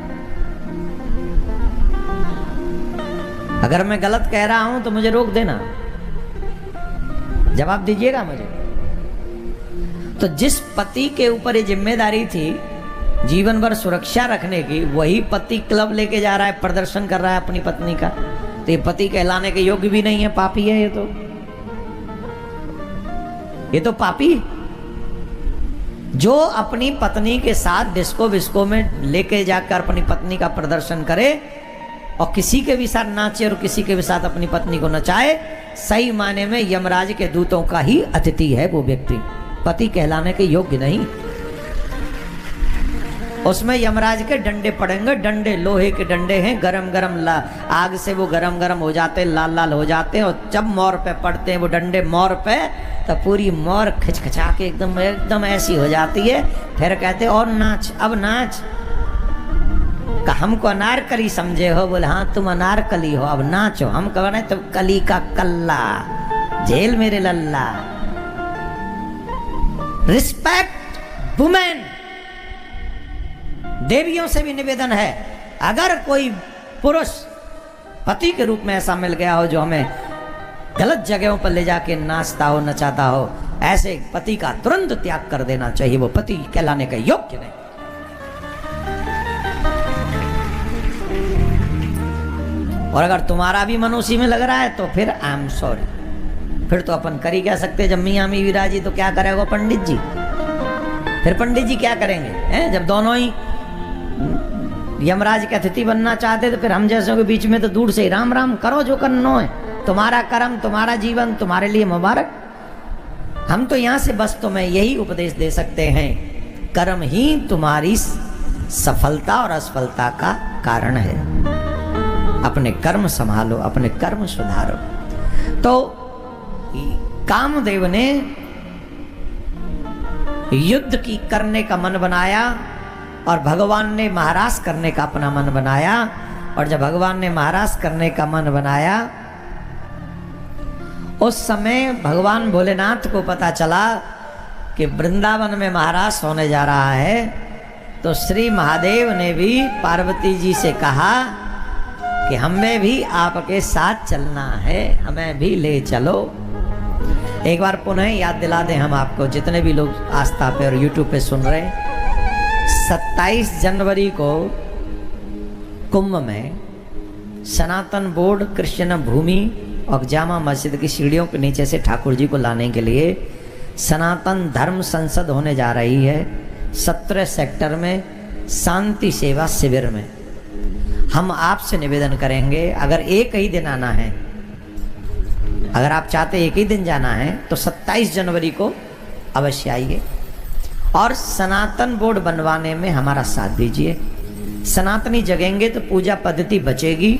अगर मैं गलत कह रहा हूं तो मुझे रोक देना, जवाब दीजिएगा मुझे। तो जिस पति के ऊपर ये जिम्मेदारी थी जीवन भर सुरक्षा रखने की, वही पति क्लब लेके जा रहा है, प्रदर्शन कर रहा है अपनी पत्नी का, तो ये पति कहलाने के योग्य भी नहीं है, पापी है ये तो पापी। जो अपनी पत्नी के साथ डिस्को विस्को में लेके जाकर अपनी पत्नी का प्रदर्शन करे और किसी के भी साथ नाचे और किसी के भी साथ अपनी पत्नी को नचाए, सही मायने में यमराज के दूतों का ही अतिथि है वो व्यक्ति, पति कहलाने के योग्य नहीं। उसमें यमराज के डंडे पड़ेंगे, डंडे लोहे के डंडे हैं, गरम गरम आग से वो गरम गरम हो जाते, लाल लाल हो जाते हैं, और जब मोर पे पड़ते हैं वो डंडे मोर पे, तो पूरी मोर खिचखिचा के एकदम एकदम ऐसी हो जाती है। फिर कहते और नाच, अब नाच। का हमको अनारकली समझे हो? बोले हाँ तुम अनारकली हो, अब नाचो। हम कह रहे तुम कली का कल्ला, जेल मेरे लल्ला। Respect women. देवियों से भी निवेदन है, अगर कोई पुरुष पति के रूप में ऐसा मिल गया हो जो हमें गलत जगहों पर ले जाके नाचता हो, नचाता हो, ऐसे पति का तुरंत त्याग कर देना चाहिए, वो पति कहलाने का योग्य नहीं। और अगर तुम्हारा भी मन उसी में लग रहा है तो फिर आई एम सॉरी, फिर तो अपन कर ही क्या सकते। जब मियाँ मी विराजी तो क्या करेगा पंडित जी? फिर पंडित जी क्या करेंगे हैं? जब दोनों ही यमराज के अतिथि बनना चाहते तो फिर हम जैसों के बीच में तो दूर से ही राम राम करो, जो करना है, तुम्हारा कर्म तुम्हारा जीवन तुम्हारे लिए मुबारक। हम तो यहाँ से बस तुम्हें यही उपदेश दे सकते हैं, कर्म ही तुम्हारी सफलता और असफलता का कारण है। अपने कर्म संभालो, अपने कर्म सुधारो। तो कामदेव ने युद्ध की करने का मन बनाया और भगवान ने महाराज करने का अपना मन बनाया। और जब भगवान ने महाराज करने का मन बनाया, उस समय भगवान भोलेनाथ को पता चला कि वृंदावन में महाराज होने जा रहा है। तो श्री महादेव ने भी पार्वती जी से कहा कि हमें भी आपके साथ चलना है, हमें भी ले चलो। एक बार पुनः याद दिला दें हम आपको, जितने भी लोग आस्था पे और यूट्यूब पे सुन रहे हैं, 27 जनवरी को कुंभ में सनातन बोर्ड कृष्ण भूमि और जामा मस्जिद की सीढ़ियों के नीचे से ठाकुर जी को लाने के लिए सनातन धर्म संसद होने जा रही है 17 सेक्टर में शांति सेवा शिविर में। हम आपसे निवेदन करेंगे, अगर एक ही दिन आना है, अगर आप चाहते एक ही दिन जाना है तो 27 जनवरी को अवश्य आइए और सनातन बोर्ड बनवाने में हमारा साथ दीजिए। सनातनी जगेंगे तो पूजा पद्धति बचेगी,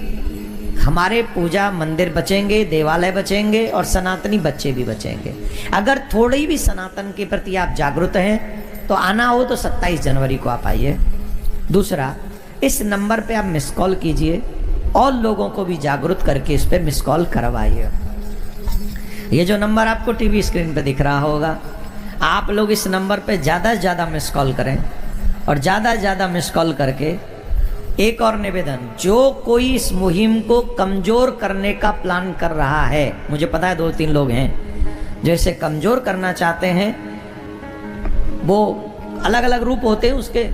हमारे पूजा मंदिर बचेंगे, देवालय बचेंगे और सनातनी बच्चे भी बचेंगे। अगर थोड़ी भी सनातन के प्रति आप जागरूक हैं तो आना हो तो 27 जनवरी को आप आइए। दूसरा, इस नंबर पे आप मिस कॉल कीजिए और लोगों को भी जागरूक करके इस पे मिस कॉल करवाइए। ये जो नंबर आपको टीवी स्क्रीन पे दिख रहा होगा, आप लोग इस नंबर पे ज़्यादा से ज़्यादा मिस कॉल करें और ज़्यादा से ज़्यादा मिस कॉल करके एक और निवेदन, जो कोई इस मुहिम को कमज़ोर करने का प्लान कर रहा है, मुझे पता है 2-3 लोग हैं जो इसे कमज़ोर करना चाहते हैं, वो अलग अलग रूप होते हैं उसके।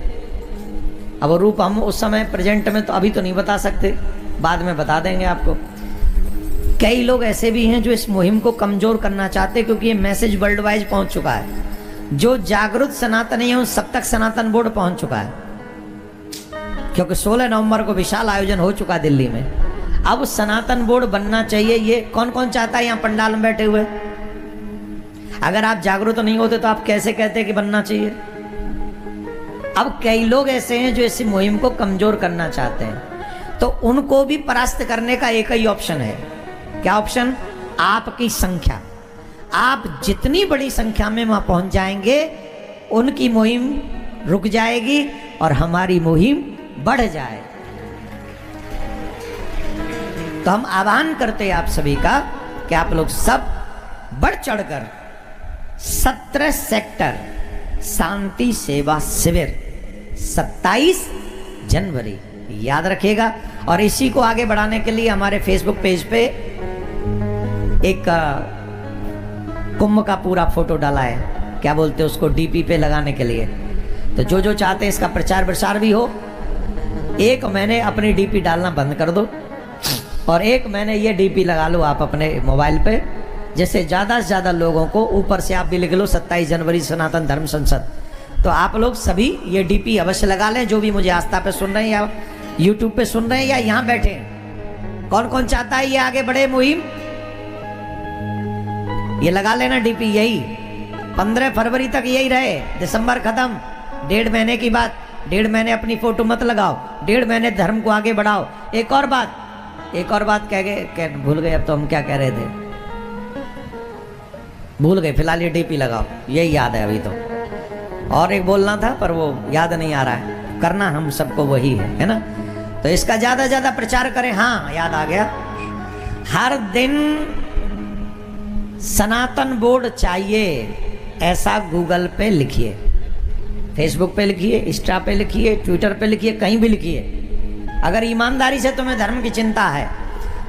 अब वो रूप हम उस समय प्रेजेंट में तो अभी तो नहीं बता सकते, बाद में बता देंगे आपको। कई लोग ऐसे भी हैं जो इस मुहिम को कमज़ोर करना चाहते हैं, क्योंकि ये मैसेज वर्ल्ड वाइड पहुँच चुका है। जो जागरूक सनातनी है उन सब तक सनातन बोर्ड पहुँच चुका है, क्योंकि 16 नवंबर को विशाल आयोजन हो चुका है दिल्ली में। अब सनातन बोर्ड बनना चाहिए। ये कौन कौन चाहता है यहाँ पंडाल में बैठे हुए? अगर आप जागरूक तो नहीं होते तो आप कैसे कहते कि बनना चाहिए? अब कई लोग ऐसे हैं जो इस मुहिम को कमजोर करना चाहते हैं, तो उनको भी परास्त करने का एक ही ऑप्शन है। क्या ऑप्शन? आपकी संख्या। आप जितनी बड़ी संख्या में वहां पहुंच जाएंगे, उनकी मुहिम रुक जाएगी और हमारी मुहिम बढ़ जाए। तो हम आह्वान करते हैं आप सभी का कि आप लोग सब बढ़ चढ़कर 17 सेक्टर शांति सेवा शिविर 27 जनवरी याद रखिएगा। और इसी को आगे बढ़ाने के लिए हमारे फेसबुक पेज पे एक कुंभ का पूरा फोटो डाला है, क्या बोलते हैं उसको, डीपी पे लगाने के लिए। तो जो जो चाहते हैं इसका प्रचार प्रसार भी हो। एक महीने अपनी डीपी डालना बंद कर दो और एक महीने ये डीपी लगा लो आप अपने मोबाइल पे, जैसे ज़्यादा से ज़्यादा लोगों को, ऊपर से आप भी लिख लो 27 जनवरी सनातन धर्म संसद। तो आप लोग सभी ये डीपी अवश्य लगा लें, जो भी मुझे आस्था पे सुन रहे हैं या यूट्यूब पे सुन रहे हैं या यहाँ बैठे हैं। कौन कौन चाहता है ये आगे बढ़े मुहिम, ये लगा लेना डीपी। यही 15 फरवरी तक यही रहे, दिसंबर खत्म, 1.5 महीने की बात। 1.5 महीने अपनी फोटो मत लगाओ, 1.5 महीने धर्म को आगे बढ़ाओ। एक और बात कह गए, भूल गए, अब तो हम क्या कह रहे थे, भूल गए। फिलहाल ये डीपी लगाओ, यही याद है अभी तो। और एक बोलना था पर वो याद नहीं आ रहा है, करना हम सबको वही है ना। तो इसका ज्यादा ज्यादा प्रचार करें। हाँ याद आ गया, हर दिन सनातन बोर्ड चाहिए ऐसा गूगल पे लिखिए, फेसबुक पे लिखिए, इंस्टा पे लिखिए, ट्विटर पे लिखिए, कहीं भी लिखिए। अगर ईमानदारी से तुम्हें धर्म की चिंता है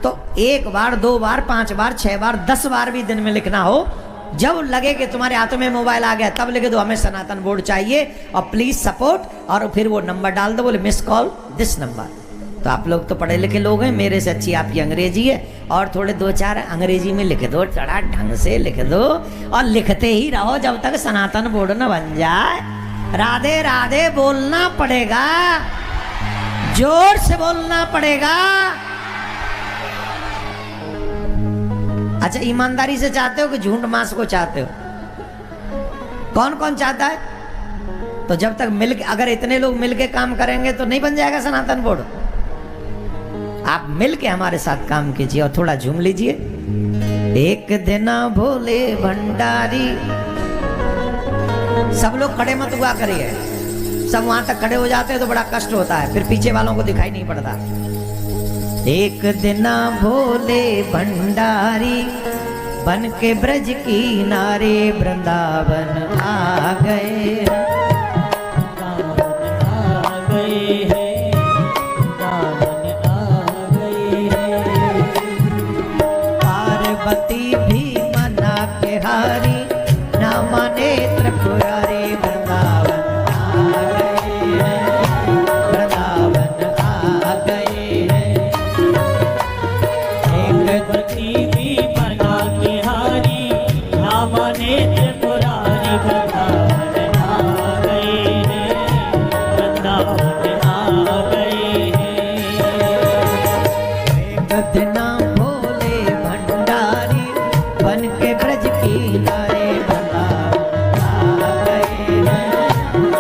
तो 1 बार 2 बार 5 बार 6 बार 10 बार भी दिन में लिखना हो। जब लगे कि तुम्हारे हाथों में मोबाइल आ गया तब लिख दो हमें सनातन बोर्ड चाहिए और प्लीज सपोर्ट, और फिर वो नंबर डाल दो, बोले मिस कॉल दिस नंबर। तो आप लोग तो पढ़े लिखे लोग हैं, मेरे से अच्छी आपकी अंग्रेजी है, और थोड़े 2-4 अंग्रेजी में लिख दो, थोड़ा ढंग से लिख दो और लिखते ही रहो जब तक सनातन बोर्ड न बन जाए। राधे राधे बोलना पड़ेगा, जोर से बोलना पड़ेगा। अच्छा ईमानदारी से चाहते हो कि झूठ मांस को चाहते हो? कौन कौन चाहता है? तो जब तक मिल, अगर इतने लोग मिलके काम करेंगे तो नहीं बन जाएगा सनातन बोर्ड। आप मिलके हमारे साथ काम कीजिए और थोड़ा झूम लीजिए। एक दिन भोले भंडारी, सब लोग खड़े मत हुआ करिए, सब वहां तक खड़े हो जाते हैं तो बड़ा कष्ट होता है, फिर पीछे वालों को दिखाई नहीं पड़ता। एक दिन भोले भंडारी बन के ब्रज की नारे वृंदावन आ गए, पार्वती भी मना के हारी, ना माने त्रिपुरारी, वृंदावन आ गए, वृंदावन आ गए। पार्वती भी मना के हारी, ना माने त्रिपुरारी, वृंदावन आ गए हैं, वृंदावन आ गए हैं। एक दिन भोले भंडारी बन के ब्रज की नारे वृंदावन आ गए हैं,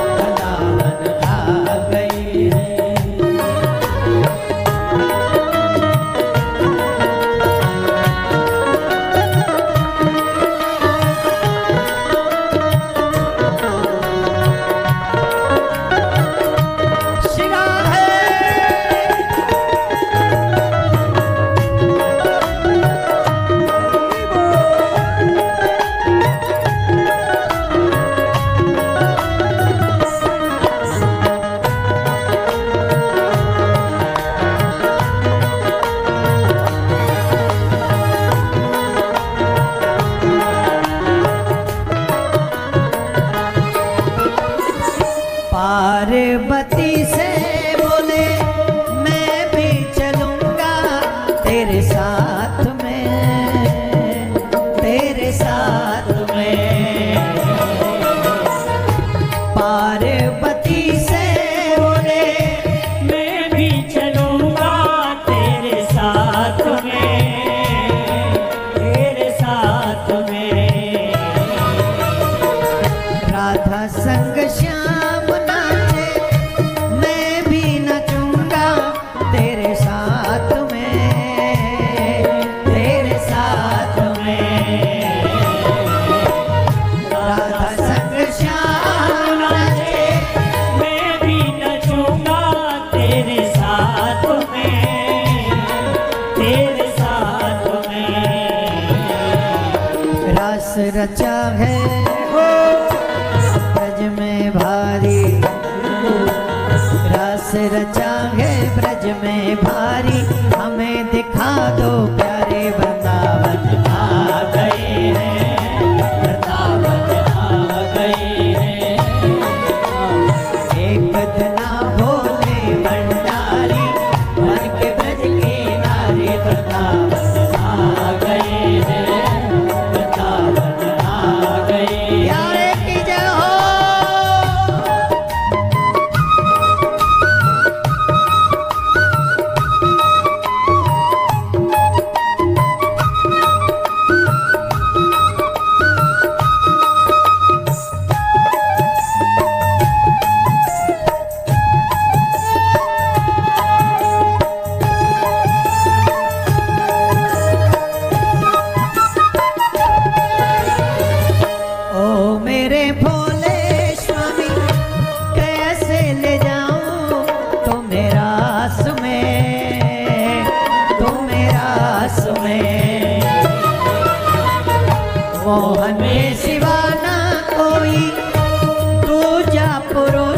वृंदावन आ गए हैं। शिवा है पार्वती से बोले मैं भी चलूंगा तेरे साथ में, तेरे साथ में। पार्वती से बोले मैं भी चलूंगा तेरे साथ में, तेरे साथ में। राधा संग श्याम नाचे मैं भी नचूंगा तेरे साथ में, तेरे साथ में। राधा संग श्याम नाचे मैं भी नचूंगा तेरे साथ में, तेरे साथ में। रस रचा है ब्रज में भारी, रस रचा है ब्रज में भारी, हमें दिखा दो प्यारे वृंदावन आ गए हैं, वृंदावन आ गए हैं।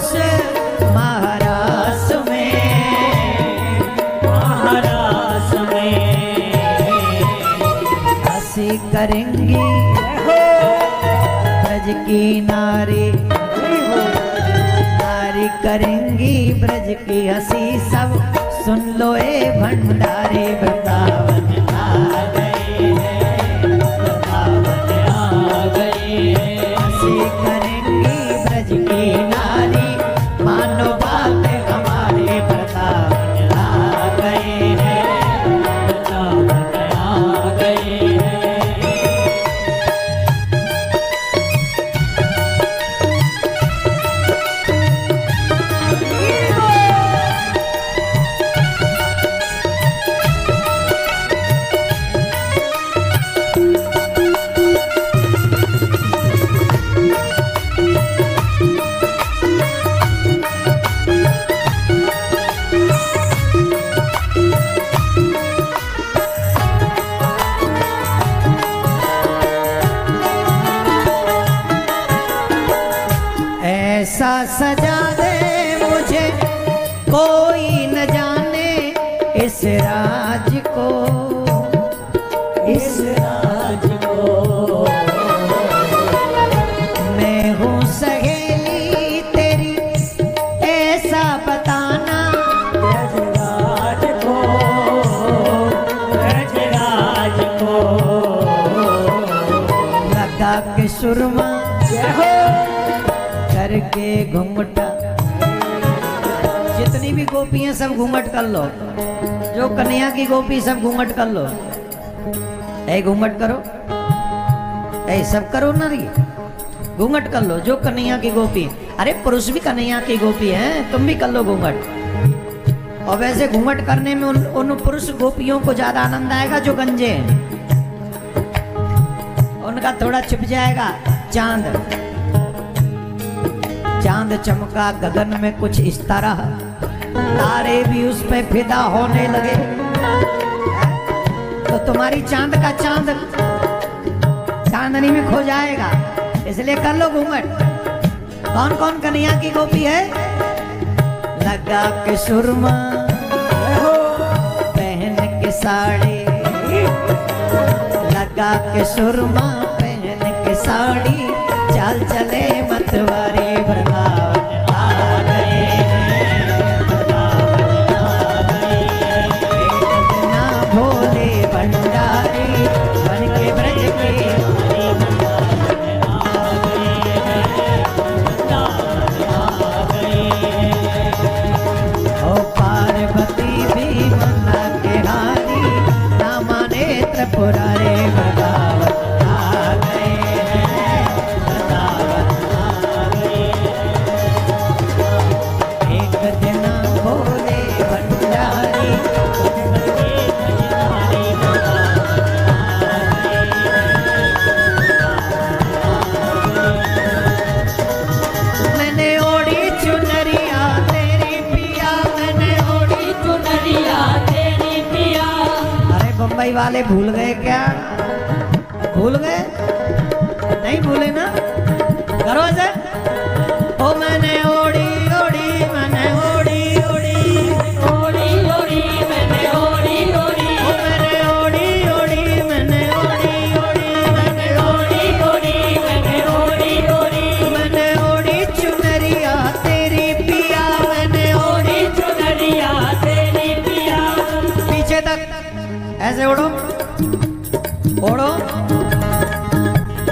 उस महारास में हंसी करेंगी ब्रज की नारी, नारी करेंगी ब्रज की हंसी। सब सुन लो ए भंडारी, वृंदावन आ गए हैं, वृंदावन आ गए हैं। हंसी करेंगी ब्रज की नारी, मानो बात हमारे, वृंदावन आ गए हैं, वृंदावन आ गए हैं। ऐसा सजा दे मुझे कोई न जाने इस राज को, इस राज को। मैं हूँ सहेली तेरी ऐसा बताना, ब्रजराज को, ब्रजराज को। लगा के सुरमा करके घूंघटा, जितनी भी गोपी हैं सब घूंघट कर लो, जो कन्हैया की गोपी सब घूंघट कर लो। ऐ घूंघट करो, ऐ सब करो ना, री घूंघट कर लो जो कन्हैया की गोपी। अरे पुरुष भी कन्हैया की गोपी हैं, तुम भी कर लो घूंघट। और वैसे घूंघट करने में उन पुरुष गोपियों को ज्यादा आनंद आएगा जो गंजे हैं, उनका थोड़ा छिप जाएगा चांद। चांद चमका गगन में कुछ इस तरह, तारे भी उस पे फिदा होने लगे। तो तुम्हारी चांद का चांद चांदनी में खो जाएगा, इसलिए कर लो घूंघट। कौन कौन कन्हैया की गोपी है? लगा के सुरमा पहन के साड़ी, लगा के सुरमा पहन के साड़ी, चाल चले मतवारी, वृंदावन आ गए हैं, वृंदावन आ गए हैं। ना भोले भंडारी बन के ब्रज के, वृंदावन आ गए हैं, वृंदावन आ गए हैं। ओ पार्वती भी मना के हारी, ना माने त्रिपुरारी, वृंदावन आ गए हैं, वृंदावन आ गए हैं। एक दिन भोले भंडारी मैंने ओढ़ी चुनरिया तेरी पिया, मैंने ओढ़ी चुनरिया तेरी पिया। अरे बम्बई वाले भूल गए क्या? भूल गए? नहीं भूले ना? करो ऐसे। ओ मैंने ओढ़ी ओढ़ी, मैंने ओढ़ी ओढ़ी, ओढ़ी ओढ़ी, मैंने ओढ़ी ओढ़ी। ओ मैंने ओढ़ी ओढ़ी, मैंने ओढ़ी ओढ़ी, मैंने ओढ़ी ओढ़ी, मैंने ओढ़ी ओढ़ी। मैंने ओढ़ी चुनरिया तेरी पिया, मैंने ओढ़ी चुनरिया तेरी पिया। पीछे तक ऐसे ओढ़ो, ओढ़ो।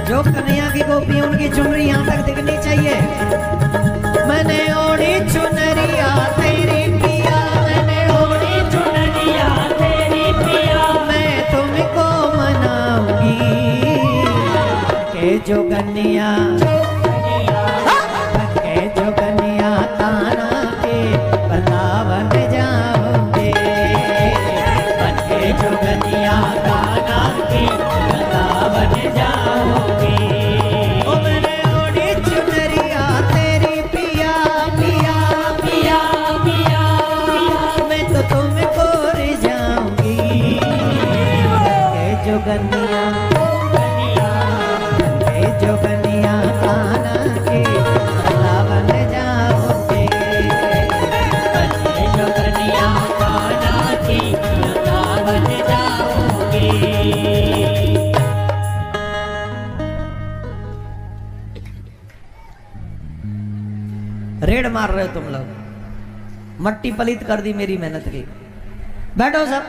जो कन्हैया की गोपी उनकी चुनरी यहाँ तक दिखनी चाहिए। मैंने ओढ़ी चुनरिया तेरी पिया, मैंने ओढ़ी चुनरिया तेरी पिया। मैं तुमको मनाऊंगी के जोगनिया, के जोगनिया ताना के वृंदावन जाओगे, के जोगनिया ताना के वृंदावन जाओगे। ओ मैंने ओढ़ी चुनरिया तेरी पिया, पिया पिया पिया। मैं तो तुमको रिझाऊंगी के जोगनिया, के जोगनिया। रेड मार रहे हो तुम लोग, मट्टी पलित कर दी मेरी मेहनत की। बैठो सब,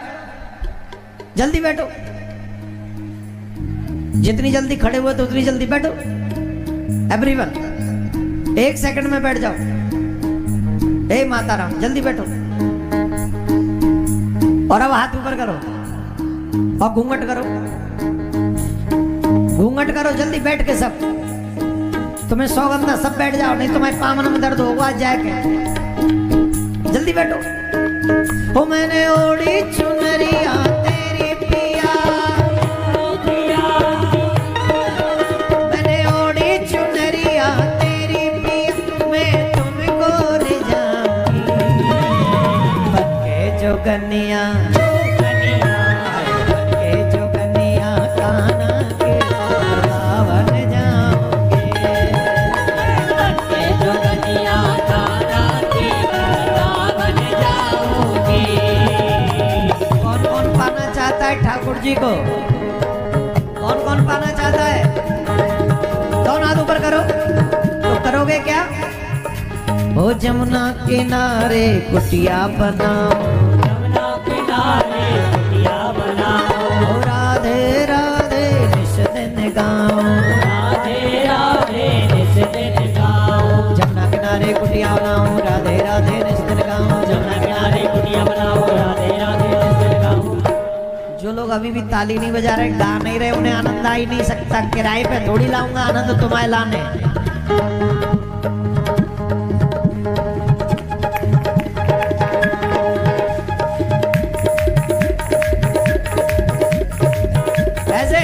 जल्दी बैठो, जितनी जल्दी खड़े हुए तो उतनी जल्दी बैठो। एवरीवन 1 सेकंड में बैठ जाओ। हे माता राम, जल्दी बैठो। और अब हाथ ऊपर करो और घूंघट करो, घूंघट करो जल्दी बैठ के सब। तुम्हें सौगंधा सब बैठ जाओ, नहीं तुम्हारे पामन में दर्द होगा आज जाके। जल्दी बैठो। ओ मैंने ओढ़ी चुनरिया तेरी पिया, मैंने ओढ़ी चुनरिया तेरी पिया, मैं तुमको ले जाऊंगी बन के जोगनिया, ठाकुर जी को कौन कौन पाना चाहता है? दोनों हाथ ऊपर करो। तो करोगे क्या? ओ जमुना किनारे कुटिया बनाओ, जमुना किनारे कुटिया बनाओ, ओ राधे राधे निस दिन गाओ, राधे राधे निस दिन गाओ, जमुना किनारे कुटिया बनाओ, राधे राधे निस दिन गाओ, जमुना किनारे कुटिया बनाओ, राधे राधे निस दिन गाओ। जो लोग अभी भी ताली नहीं बजा रहे, गा नहीं रहे, उन्हें आनंद आ ही नहीं सकता। किराए पे थोड़ी लाऊंगा आनंद तुम्हारे लाने। ऐसे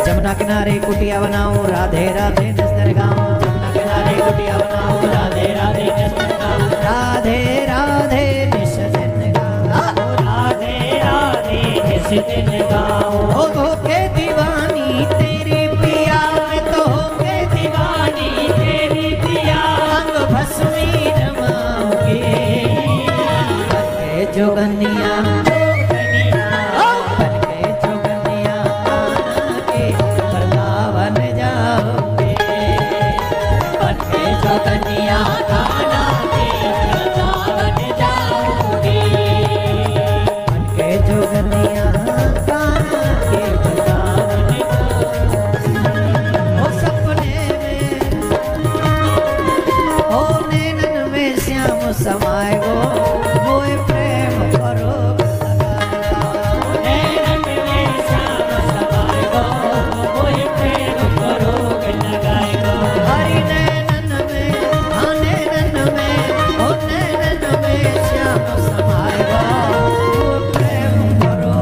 जमुना किनारे कुटिया बनाओ, राधे राधे नजर गाओ, जमुना किनारे कुटिया बनाओ, राधे राधे नजर गाओ, राधे राधे निशन गाओ, राधे राधे निस दिन गाओ। ओ धोखे दीवानी तेरी पिया, मैं तो होके दीवानी तेरी पिया, अंग भस्मी रमाओगे बन के जोगनिया, बन के जोगनिया आना के वृंदावन जाओगे, बन के जोगनिया गाना के वृंदावन जाओगे, बन के जोगनिया आना के वृंदावन ओ सपने में, ओ नैनन में श्याम समाए गो, मोए प्रेम करो नैनन में श्याम समाए गो, मोहि प्रेम करोग लगाए गो। हरि नैनन में, हाँ नैनन में, ओ नैनन में श्याम समाए गो, मोए प्रेम करो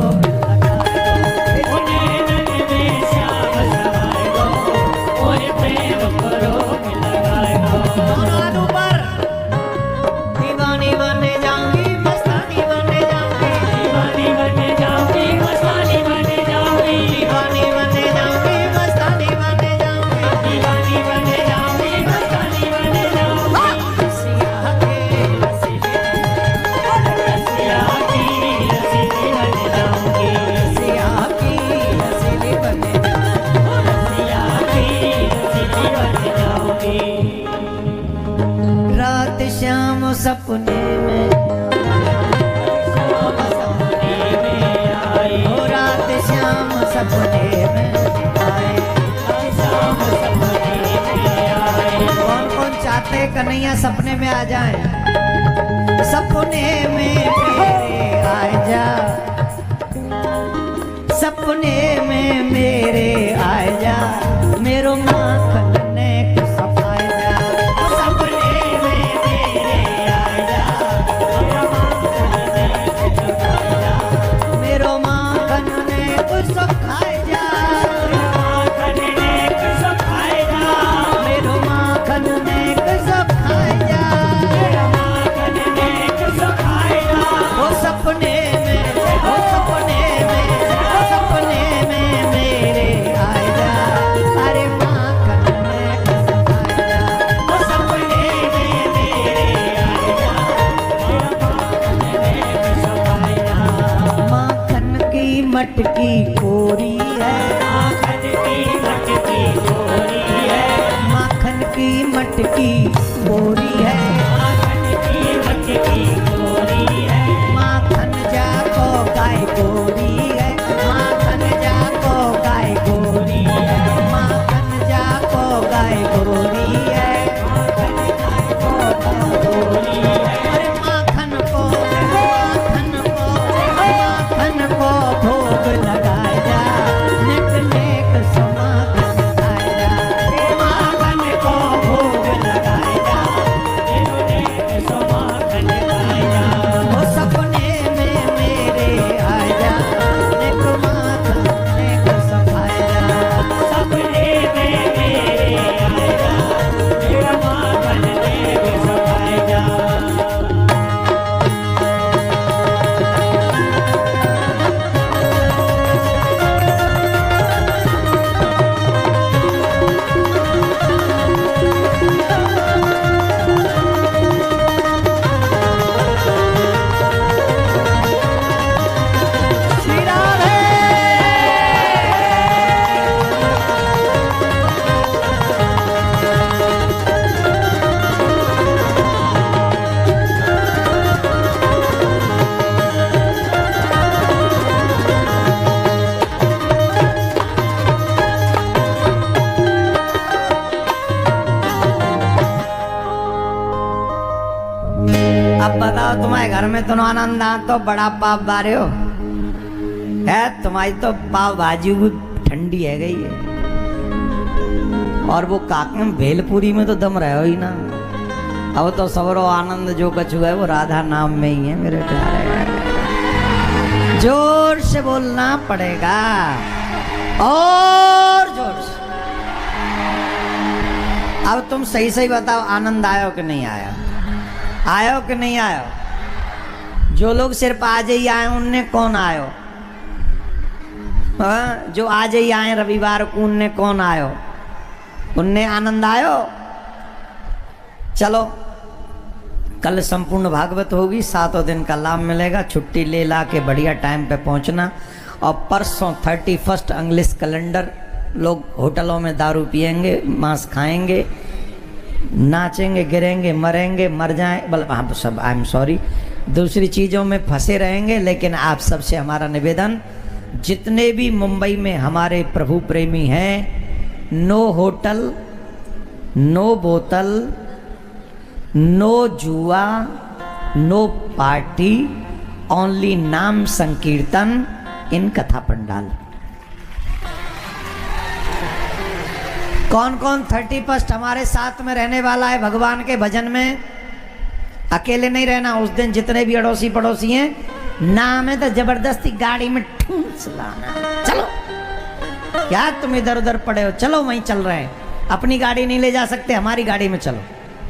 ओ नैनन में श्याम समाए गो, मोहि प्रेम करोग लगाए गो। दोनों हाथ ऊपर। दीवानी बने जाऊंगी, मस्तानी बने जाऊंगी, दीवानी बन जाऊंगी, मस्तानी बन जाऊंगी, दीवानी बने जाऊंगी, मस्तानी बने जाऊंगी, दीवानी बन जाऊंगी, मस्तानी बन जाऊंगी। रसिया के रसीले, रसिया की रसीली बन जाऊंगी, रसिया की रसीले बने रसिया की रसीली बन जाऊंगी। रात शाम सपने में, सपने में आई, ओ रात शाम सपने में आए। शाम सपने में आई। कौन कौन चाहते कन्हैया सपने में आ जाए? सपने में मेरे आ जा, सपने में मेरे आ जा, मेरो माखन ने सफाई जा, सपने में मेरे आ जा, मेरो माखन ने कुछ खाए जा, माखन ने कुछ खाए जा, मेरो माखन ने कुछ खाए जा, माखन ने कुछ खाए जा। वो सपने में, वो सपने में, वो सपने में मेरे आ जा, अरे माखन ने कुछ खाए जा, वो सपने में मेरे आए जा, माखन ने कुछ खाए जा। माखन की मटकी कोरी है, माखन की मटकी गोरी है, माखन की मटकी की गोरी है, माखन की मटकी गोरी है, माखन जाको गाय गोरी है, माखन जाको गाय गोरी है, माखन जाको गाय गोरी है, माखन जाको गोरी है, अरे माखन को भोग लगाया, नेक नेक समाखन खाया, माखन को भोग लगाया, नेक समाखन खाया, वो सपने में मेरे आया, नेक माखन नेक सफाया, सपने में मेरे आया, नेक माखन नेक सफाया। श्री राधे। अब बताओ तुम्हारे घर में तो आनंद आ तो बड़ा पाप बारे हो है, तुम्हारी तो पाव भाजी भी ठंडी है गई है, और वो काकम भेलपुरी में तो दम रहे हो ही ना। अब तो सबरो आनंद जो कछु है वो राधा नाम में ही है मेरे प्यारे। जोर से बोलना पड़ेगा, और जोर से। अब तुम सही सही बताओ, आनंद आयो कि नहीं आया, आयो कि नहीं आयो? जो लोग सिर्फ आज ही आए उनने कौन आयो? हाँ? जो आज ही आए रविवार को उनने कौन आयो? उनने आनंद आयो? चलो कल संपूर्ण भागवत होगी, 7 दिन का लाभ मिलेगा, छुट्टी ले ला के बढ़िया टाइम पे पहुंचना। और परसों 31 इंग्लिश कैलेंडर, लोग होटलों में दारू पिएंगे, मांस खाएंगे, नाचेंगे, गिरेंगे, मरेंगे, मर जाएं, हम सब, आई एम सॉरी, दूसरी चीज़ों में फंसे रहेंगे। लेकिन आप सबसे हमारा निवेदन, जितने भी मुंबई में हमारे प्रभु प्रेमी हैं, नो होटल, नो बोतल, नो जुआ, नो पार्टी, ओनली नाम संकीर्तन इन कथा पंडाल। कौन कौन 31 हमारे साथ में रहने वाला है भगवान के भजन में? अकेले नहीं रहना उस दिन, जितने भी अड़ोसी पड़ोसी हैं, नाम है तो जबरदस्ती गाड़ी में ठूंस लाना। चलो क्या तुम इधर उधर पड़े हो, चलो वहीं चल रहे हैं। अपनी गाड़ी नहीं ले जा सकते, हमारी गाड़ी में चलो,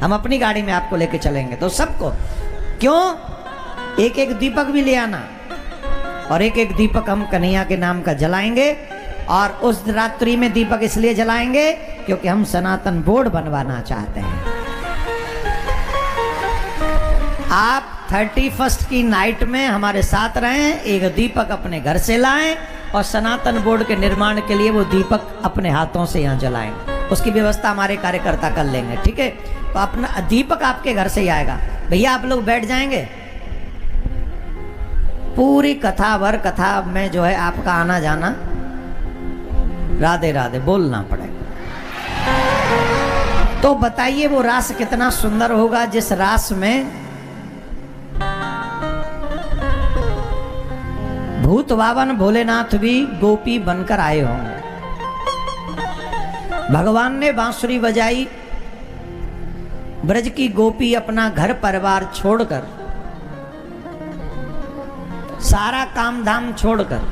हम अपनी गाड़ी में आपको लेके चलेंगे। तो सबको क्यों, एक एक दीपक भी ले आना, और एक एक दीपक हम कन्हैया के नाम का जलाएंगे। और उस रात्रि में दीपक इसलिए जलाएंगे क्योंकि हम सनातन बोर्ड बनवाना चाहते हैं। आप 31 की नाइट में हमारे साथ रहें, एक दीपक अपने घर से लाएं, और सनातन बोर्ड के निर्माण के लिए वो दीपक अपने हाथों से यहाँ जलाएं। उसकी व्यवस्था हमारे कार्यकर्ता कर लेंगे, ठीक है? तो अपना दीपक आपके घर से ही आएगा। भैया आप लोग बैठ जाएंगे, पूरी कथा भर कथा में जो है आपका आना जाना, राधे राधे बोलना पड़ेगा। तो बताइए वो रास कितना सुंदर होगा, जिस रास में भूत बावन भोलेनाथ भी गोपी बनकर आए होंगे। भगवान ने बांसुरी बजाई, ब्रज की गोपी अपना घर परिवार छोड़कर, सारा काम धाम छोड़कर,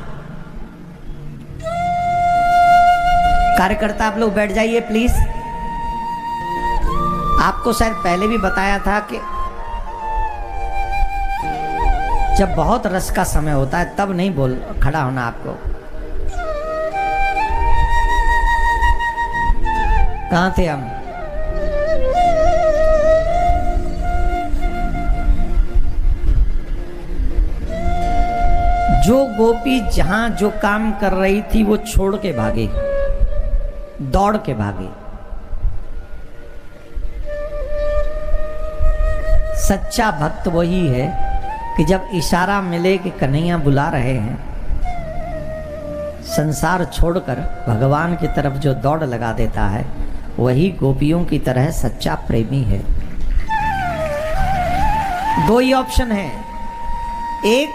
कार्यकर्ता आप लोग बैठ जाइए प्लीज। आपको शायद पहले भी बताया था कि जब बहुत रस का समय होता है तब नहीं बोल खड़ा होना आपको। कहाँ थे हम? जो गोपी जहां जो काम कर रही थी वो छोड़ के भागी, दौड़ के भागी। सच्चा भक्त वही है कि जब इशारा मिले कि कन्हैया बुला रहे हैं, संसार छोड़कर भगवान की तरफ जो दौड़ लगा देता है, वही गोपियों की तरह सच्चा प्रेमी है। दो ही ऑप्शन है, एक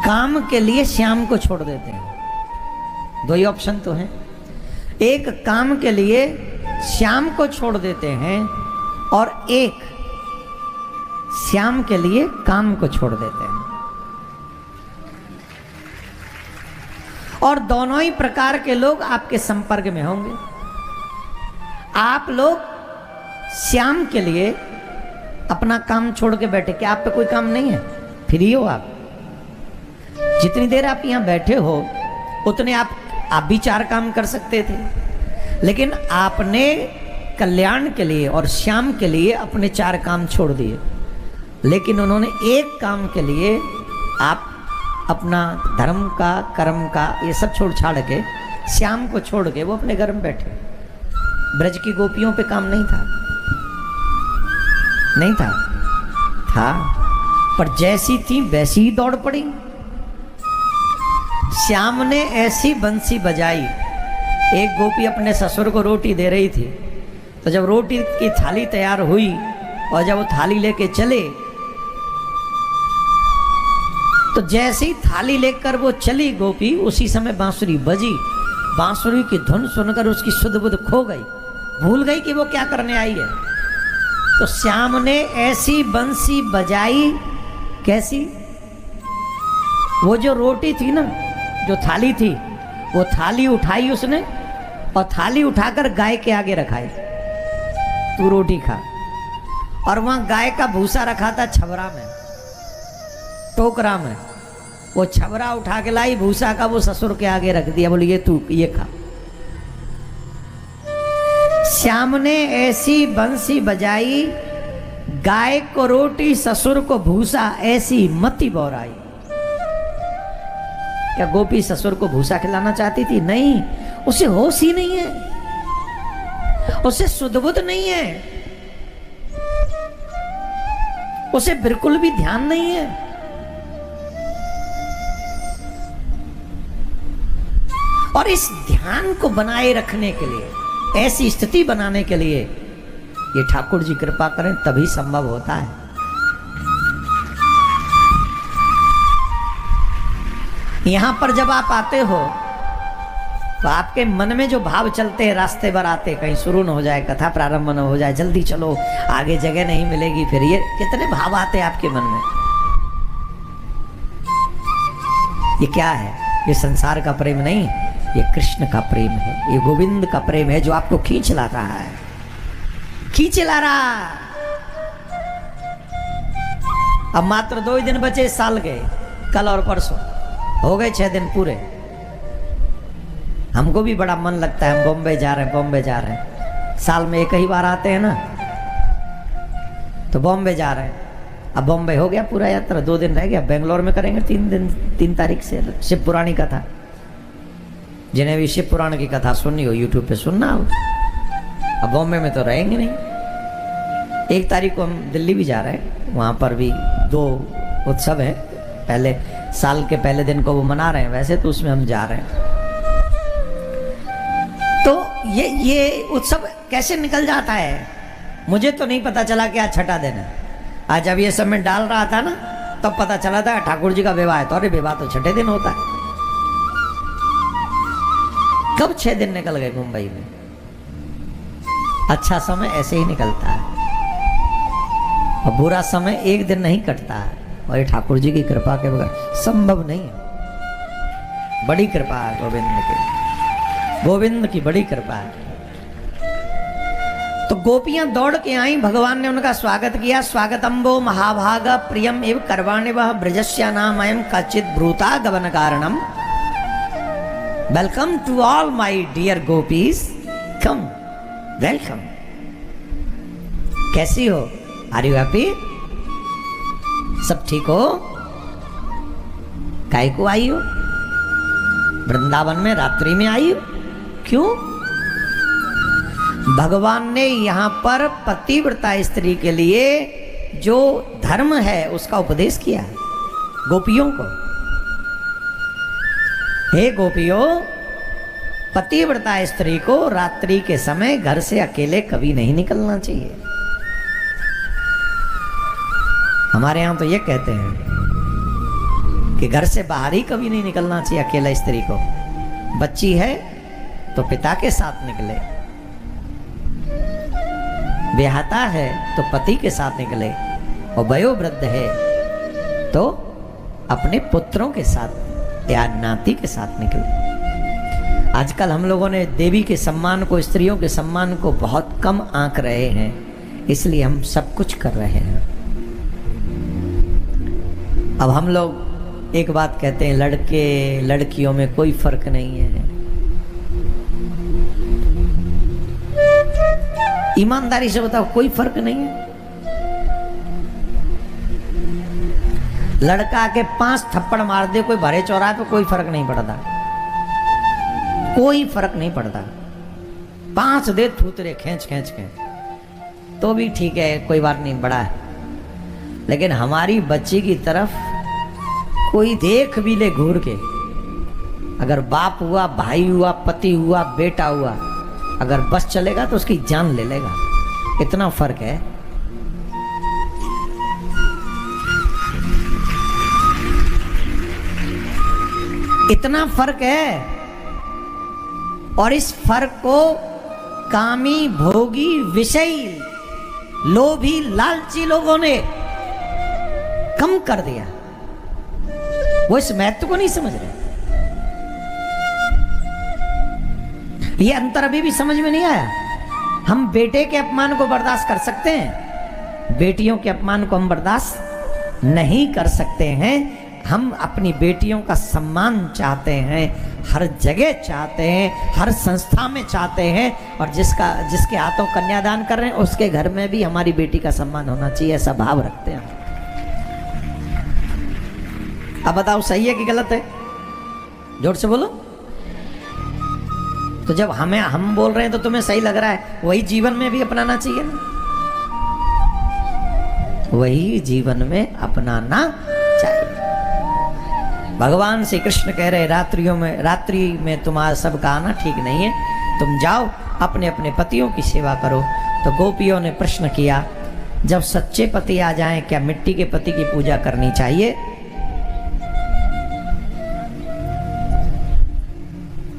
काम के लिए श्याम को छोड़ देते हैं, दो ही ऑप्शन तो है। एक काम के लिए श्याम को छोड़ देते हैं और एक श्याम के लिए काम को छोड़ देते हैं। और दोनों ही प्रकार के लोग आपके संपर्क में होंगे। आप लोग श्याम के लिए अपना काम छोड़ के बैठे, क्या आप पे कोई काम नहीं है? फ्री हो आप? जितनी देर आप यहां बैठे हो उतने आप भी 4 काम कर सकते थे, लेकिन आपने कल्याण के लिए और श्याम के लिए अपने 4 काम छोड़ दिए। लेकिन उन्होंने एक काम के लिए आप अपना धर्म का, कर्म का, ये सब छोड़ छाड़ के श्याम को छोड़ के वो अपने घर में बैठे। ब्रज की गोपियों पे काम नहीं था, नहीं था, था, पर जैसी थी वैसी ही दौड़ पड़ी। श्याम ने ऐसी बंसी बजाई, एक गोपी अपने ससुर को रोटी दे रही थी, तो जब रोटी की थाली तैयार हुई और जब वो थाली लेके चले, तो जैसे ही थाली लेकर वो चली गोपी, उसी समय बांसुरी बजी। बांसुरी की धुन सुनकर उसकी सुध बुध खो गई, भूल गई कि वो क्या करने आई है। तो श्याम ने ऐसी बंसी बजाई, कैसी? वो जो रोटी थी ना, जो थाली थी, वो थाली उठाई उसने और थाली उठाकर गाय के आगे रखाई, तू रोटी खा। और वहां गाय का भूसा रखा था छबरा में, टोकरा में। वो छबरा उठा के लाई, भूसा का वो ससुर के आगे रख दिया, बोले ये तू ये खा। श्याम ने ऐसी बंसी बजाई, गाय को रोटी ससुर को भूसा, ऐसी मति बौराई। क्या गोपी ससुर को भूसा खिलाना चाहती थी? नहीं, उसे होश ही नहीं है, उसे सुध-बुध नहीं है, उसे बिल्कुल भी ध्यान नहीं है। और इस ध्यान को बनाए रखने के लिए, ऐसी स्थिति बनाने के लिए ये ठाकुर जी कृपा करें, तभी संभव होता है। यहां पर जब आप आते हो तो आपके मन में जो भाव चलते हैं, रास्ते भर आते, कहीं शुरू न हो जाए, कथा प्रारंभ न हो जाए, जल्दी चलो आगे जगह नहीं मिलेगी, फिर ये कितने भाव आते हैं आपके मन में। ये क्या है? ये संसार का प्रेम नहीं, ये कृष्ण का प्रेम है, ये गोविंद का प्रेम है, जो आपको खींच ला रहा है, खींच ला रहा। अब मात्र 2 ही दिन बचे इस साल के, कल और परसों हो गए 6 दिन पूरे। हमको भी बड़ा मन लगता है, हम बॉम्बे जा रहे हैं, बॉम्बे जा रहे हैं। साल में एक ही बार आते हैं ना, तो बॉम्बे जा रहे हैं। अब बॉम्बे हो गया पूरा यात्रा, 2 दिन रह गया। बेंगलोर में करेंगे 3 तारीख से शिव पुराणी कथा। जिन्हें भी शिव पुराण की कथा सुननी हो यूट्यूब पे सुनना हो। अब बॉम्बे में तो रहेंगे नहीं। 1 तारीख को हम दिल्ली भी जा रहे हैं, वहाँ पर भी 2 उत्सव है। पहले साल के पहले दिन को वो मना रहे हैं, वैसे तो उसमें हम जा रहे हैं। तो ये उत्सव कैसे निकल जाता है, मुझे तो नहीं पता चला कि आज छठा दिन है। आज जब ये सब में डाल रहा था ना, तब पता चला था ठाकुर जी का विवाह है। तो अरे विवाह तो छठे दिन होता है। कब 6 दिन निकल गए मुंबई में। अच्छा समय ऐसे ही निकलता है और बुरा समय 1 दिन नहीं कटता है। और ये ठाकुर जी की कृपा के बगैर संभव नहीं है। बड़ी कृपा है गोविंद की, गोविंद की बड़ी कृपा है। तो गोपियां दौड़ के आई, भगवान ने उनका स्वागत किया। स्वागतम्बो महाभाग प्रियम एव करवाणे वह ब्रजस्या नाम अयम कचित ब्रूता गवन कारणम। Welcome to all my dear गोपीज, कम वेलकम। कैसी हो? Are you happy? सब ठीक हो? काय को आई हो? वृंदावन में रात्रि में आई हो? क्यों? भगवान ने यहाँ पर पतिव्रता स्त्री के लिए जो धर्म है उसका उपदेश किया है गोपियों को। हे गोपियों, पतिव्रता स्त्री को रात्रि के समय घर से अकेले कभी नहीं निकलना चाहिए। हमारे यहां तो ये कहते हैं कि घर से बाहर ही कभी नहीं निकलना चाहिए अकेला स्त्री को। बच्ची है तो पिता के साथ निकले, ब्याहता है तो पति के साथ निकले, और वयोवृद्ध है तो अपने पुत्रों के साथ या नाती के साथ निकले। आजकल हम लोगों ने देवी के सम्मान को, स्त्रियों के सम्मान को बहुत कम आंक रहे हैं, इसलिए हम सब कुछ कर रहे हैं। अब हम लोग एक बात कहते हैं, लड़के लड़कियों में कोई फर्क नहीं है। ईमानदारी से बताओ, कोई फर्क नहीं है। लड़का के 5 थप्पड़ मार दे कोई भरे चौराहे पे, कोई फर्क नहीं पड़ता, कोई फर्क नहीं पड़ता। 5 दे थूतरे खींच खींच के तो भी ठीक है, कोई बात नहीं, बड़ा है। लेकिन हमारी बच्ची की तरफ कोई देख भी ले घूर के, अगर बाप हुआ, भाई हुआ, पति हुआ, बेटा हुआ, अगर बस चलेगा तो उसकी जान ले लेगा। इतना फर्क है। इतना फर्क है। और इस फर्क को कामी, भोगी, विषयी, लोभी, लालची लोगों ने कम कर दिया। वो इस महत्व को नहीं समझ रहे। ये अंतर अभी भी समझ में नहीं आया। हम बेटे के अपमान को बर्दाश्त कर सकते हैं, बेटियों के अपमान को हम बर्दाश्त नहीं कर सकते हैं। हम अपनी बेटियों का सम्मान चाहते हैं, हर जगह चाहते हैं, हर संस्था में चाहते हैं, और जिसके हाथों कन्यादान कर रहे हैं उसके घर में भी हमारी बेटी का सम्मान होना चाहिए, ऐसा भाव रखते हैं। अब बताओ, सही है कि गलत है? जोर से बोलो। तो जब हम बोल रहे हैं तो तुम्हें सही लग रहा है, वही जीवन में भी अपनाना चाहिए ना, वही जीवन में अपनाना चाहिए। भगवान श्री कृष्ण कह रहे, रात्रि में तुम्हारा सबका आना ठीक नहीं है, तुम जाओ अपने अपने पतियों की सेवा करो। तो गोपियों ने प्रश्न किया, जब सच्चे पति आ जाएं क्या मिट्टी के पति की पूजा करनी चाहिए?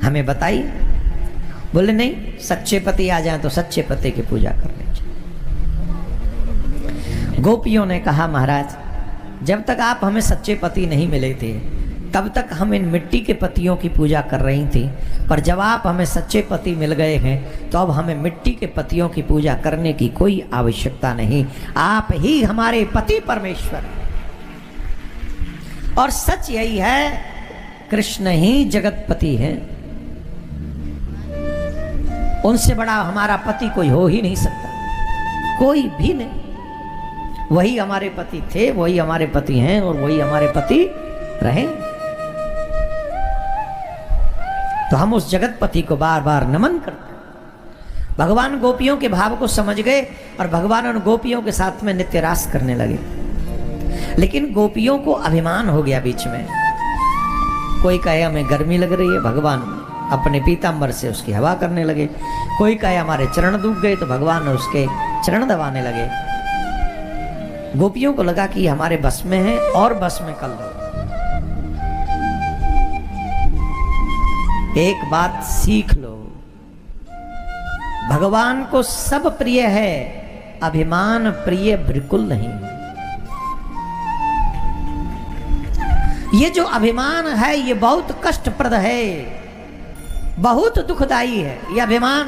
हमें बताइए। बोले नहीं, सच्चे पति आ जाएं तो सच्चे पति की पूजा करनी चाहिए। गोपियों ने कहा, महाराज जब तक आप हमें सच्चे पति नहीं मिले थे तब तक हम इन मिट्टी के पतियों की पूजा कर रही थी, पर जब आप हमें सच्चे पति मिल गए हैं तो अब हमें मिट्टी के पतियों की पूजा करने की कोई आवश्यकता नहीं। आप ही हमारे पति परमेश्वर, और सच यही है, कृष्ण ही जगतपति हैं। उनसे बड़ा हमारा पति कोई हो ही नहीं सकता, कोई भी नहीं। वही हमारे पति थे, वही हमारे पति हैं, और वही हमारे पति रहे। तो हम उस जगतपति को बार बार नमन करते हैं। भगवान गोपियों के भाव को समझ गए और भगवान उन गोपियों के साथ में नित्य रास करने लगे। लेकिन गोपियों को अभिमान हो गया बीच में। कोई कहे हमें गर्मी लग रही है, भगवान अपने पीतांबर से उसकी हवा करने लगे। कोई कहे हमारे चरण दुख गए, तो भगवान उसके चरण दबाने लगे। गोपियों को लगा कि हमारे बस में है और बस में कर लो। एक बात सीख लो, भगवान को सब प्रिय है, अभिमान प्रिय बिल्कुल नहीं। ये जो अभिमान है ये बहुत कष्टप्रद है, बहुत दुखदाई है। ये अभिमान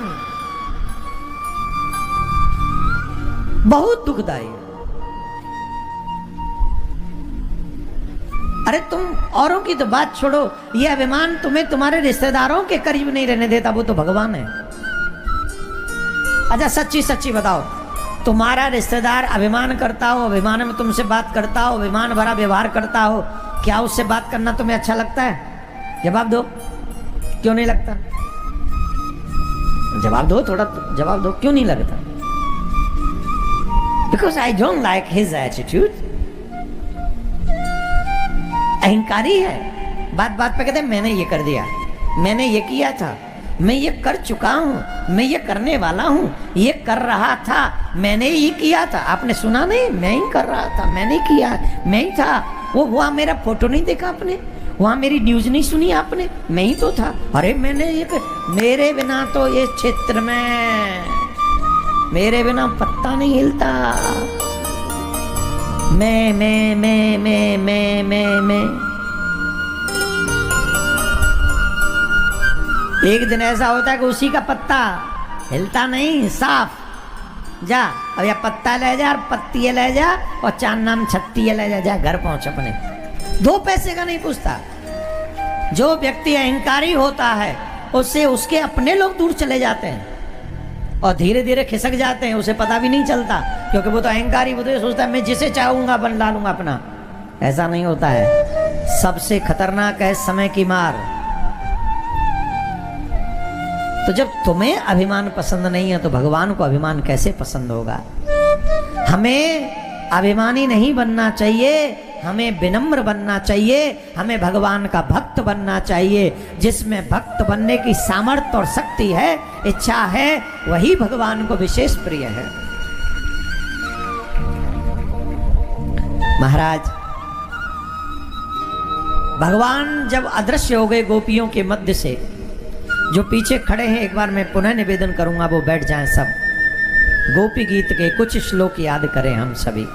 बहुत दुखदाई है। अरे तुम औरों की तो बात छोड़ो, ये अभिमान तुम्हें तुम्हारे रिश्तेदारों के करीब नहीं रहने देता, वो तो भगवान है। अच्छा सच्ची सच्ची बताओ, तुम्हारा रिश्तेदार अभिमान करता हो, अभिमान में तुमसे बात करता हो, अभिमान भरा व्यवहार करता हो, क्या उससे बात करना तुम्हें अच्छा लगता है? जवाब दो, क्यों नहीं लगता? जवाब दो, थोड़ा जवाब दो, क्यों नहीं लगता? Because I don't like his attitude. अहंकारी है, बात बात पे कहते हैं मैंने ये कर दिया, मैंने ये किया था, मैं ये कर चुका हूं, मैं ये करने वाला हूं, ये कर रहा था, मैंने ही किया था। आपने सुना नहीं? मैं ही कर रहा था, मैंने किया, मैं ही था। वो वहां मेरा फोटो नहीं देखा आपने? वहां मेरी न्यूज नहीं सुनी आपने? मैं ही तो था। अरे मैंने ये मेरे बिना तो ये क्षेत्र में, मेरे बिना पत्ता नहीं हिलता। मैं। एक दिन ऐसा होता है कि उसी का पत्ता हिलता नहीं, साफ जा, अब या पत्ता ले जा और पत्ती ले जा और चांदनाम छत्ती ले जा, घर पहुंच अपने। 2 पैसे का नहीं पूछता। जो व्यक्ति अहंकारी होता है उससे उसके अपने लोग दूर चले जाते हैं और धीरे धीरे खिसक जाते हैं, उसे पता भी नहीं चलता, क्योंकि वो तो अहंकारी, वो तो ये सोचता है मैं जिसे चाहूंगा बन डालूंगा अपना। ऐसा नहीं होता है। सबसे खतरनाक है समय की मार। तो जब तुम्हें अभिमान पसंद नहीं है तो भगवान को अभिमान कैसे पसंद होगा? हमें अभिमानी नहीं बनना चाहिए, हमें विनम्र बनना चाहिए, हमें भगवान का भक्त बनना चाहिए। जिसमें भक्त बनने की सामर्थ्य और शक्ति है, इच्छा है, वही भगवान को विशेष प्रिय है। महाराज भगवान जब अदृश्य हो गए गोपियों के मध्य से, जो पीछे खड़े हैं एक बार मैं पुनः निवेदन करूंगा वो बैठ जाएं सब। गोपी गीत के कुछ श्लोक याद करें हम सभी,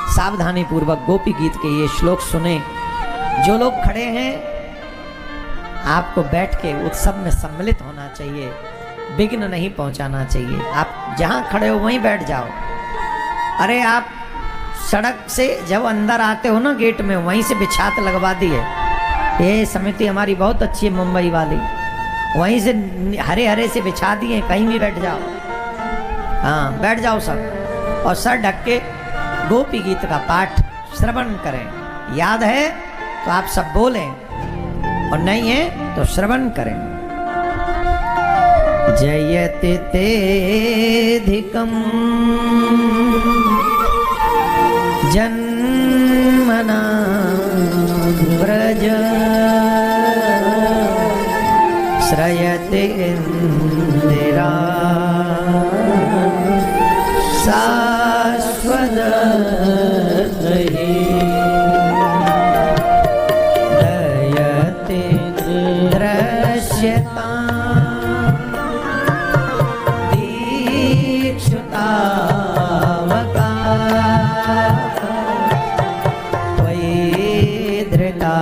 सावधानी पूर्वक गोपी गीत के ये श्लोक सुने। जो लोग खड़े हैं आपको बैठ के उत्सव में सम्मिलित होना चाहिए, विघ्न नहीं पहुंचाना चाहिए। आप जहां खड़े हो वहीं बैठ जाओ। अरे आप सड़क से जब अंदर आते हो ना गेट में, वहीं से बिछात लगवा दी है। ये समिति हमारी बहुत अच्छी है मुंबई वाली, वहीं से हरे हरे से बिछा दिए, कहीं भी बैठ जाओ। हाँ बैठ जाओ सब, और सर ढक के गोपी गीत का पाठ श्रवण करें। याद है तो आप सब बोलें, और नहीं है तो श्रवण करें। जयति तेधिकम जन्मना व्रज श्रयते इंदिरा शाश्वत दयते दृश्यता दीक्षुतावका त्वयि धृता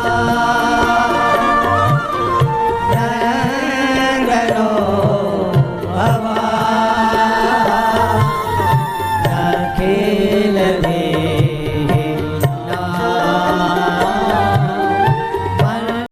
लाल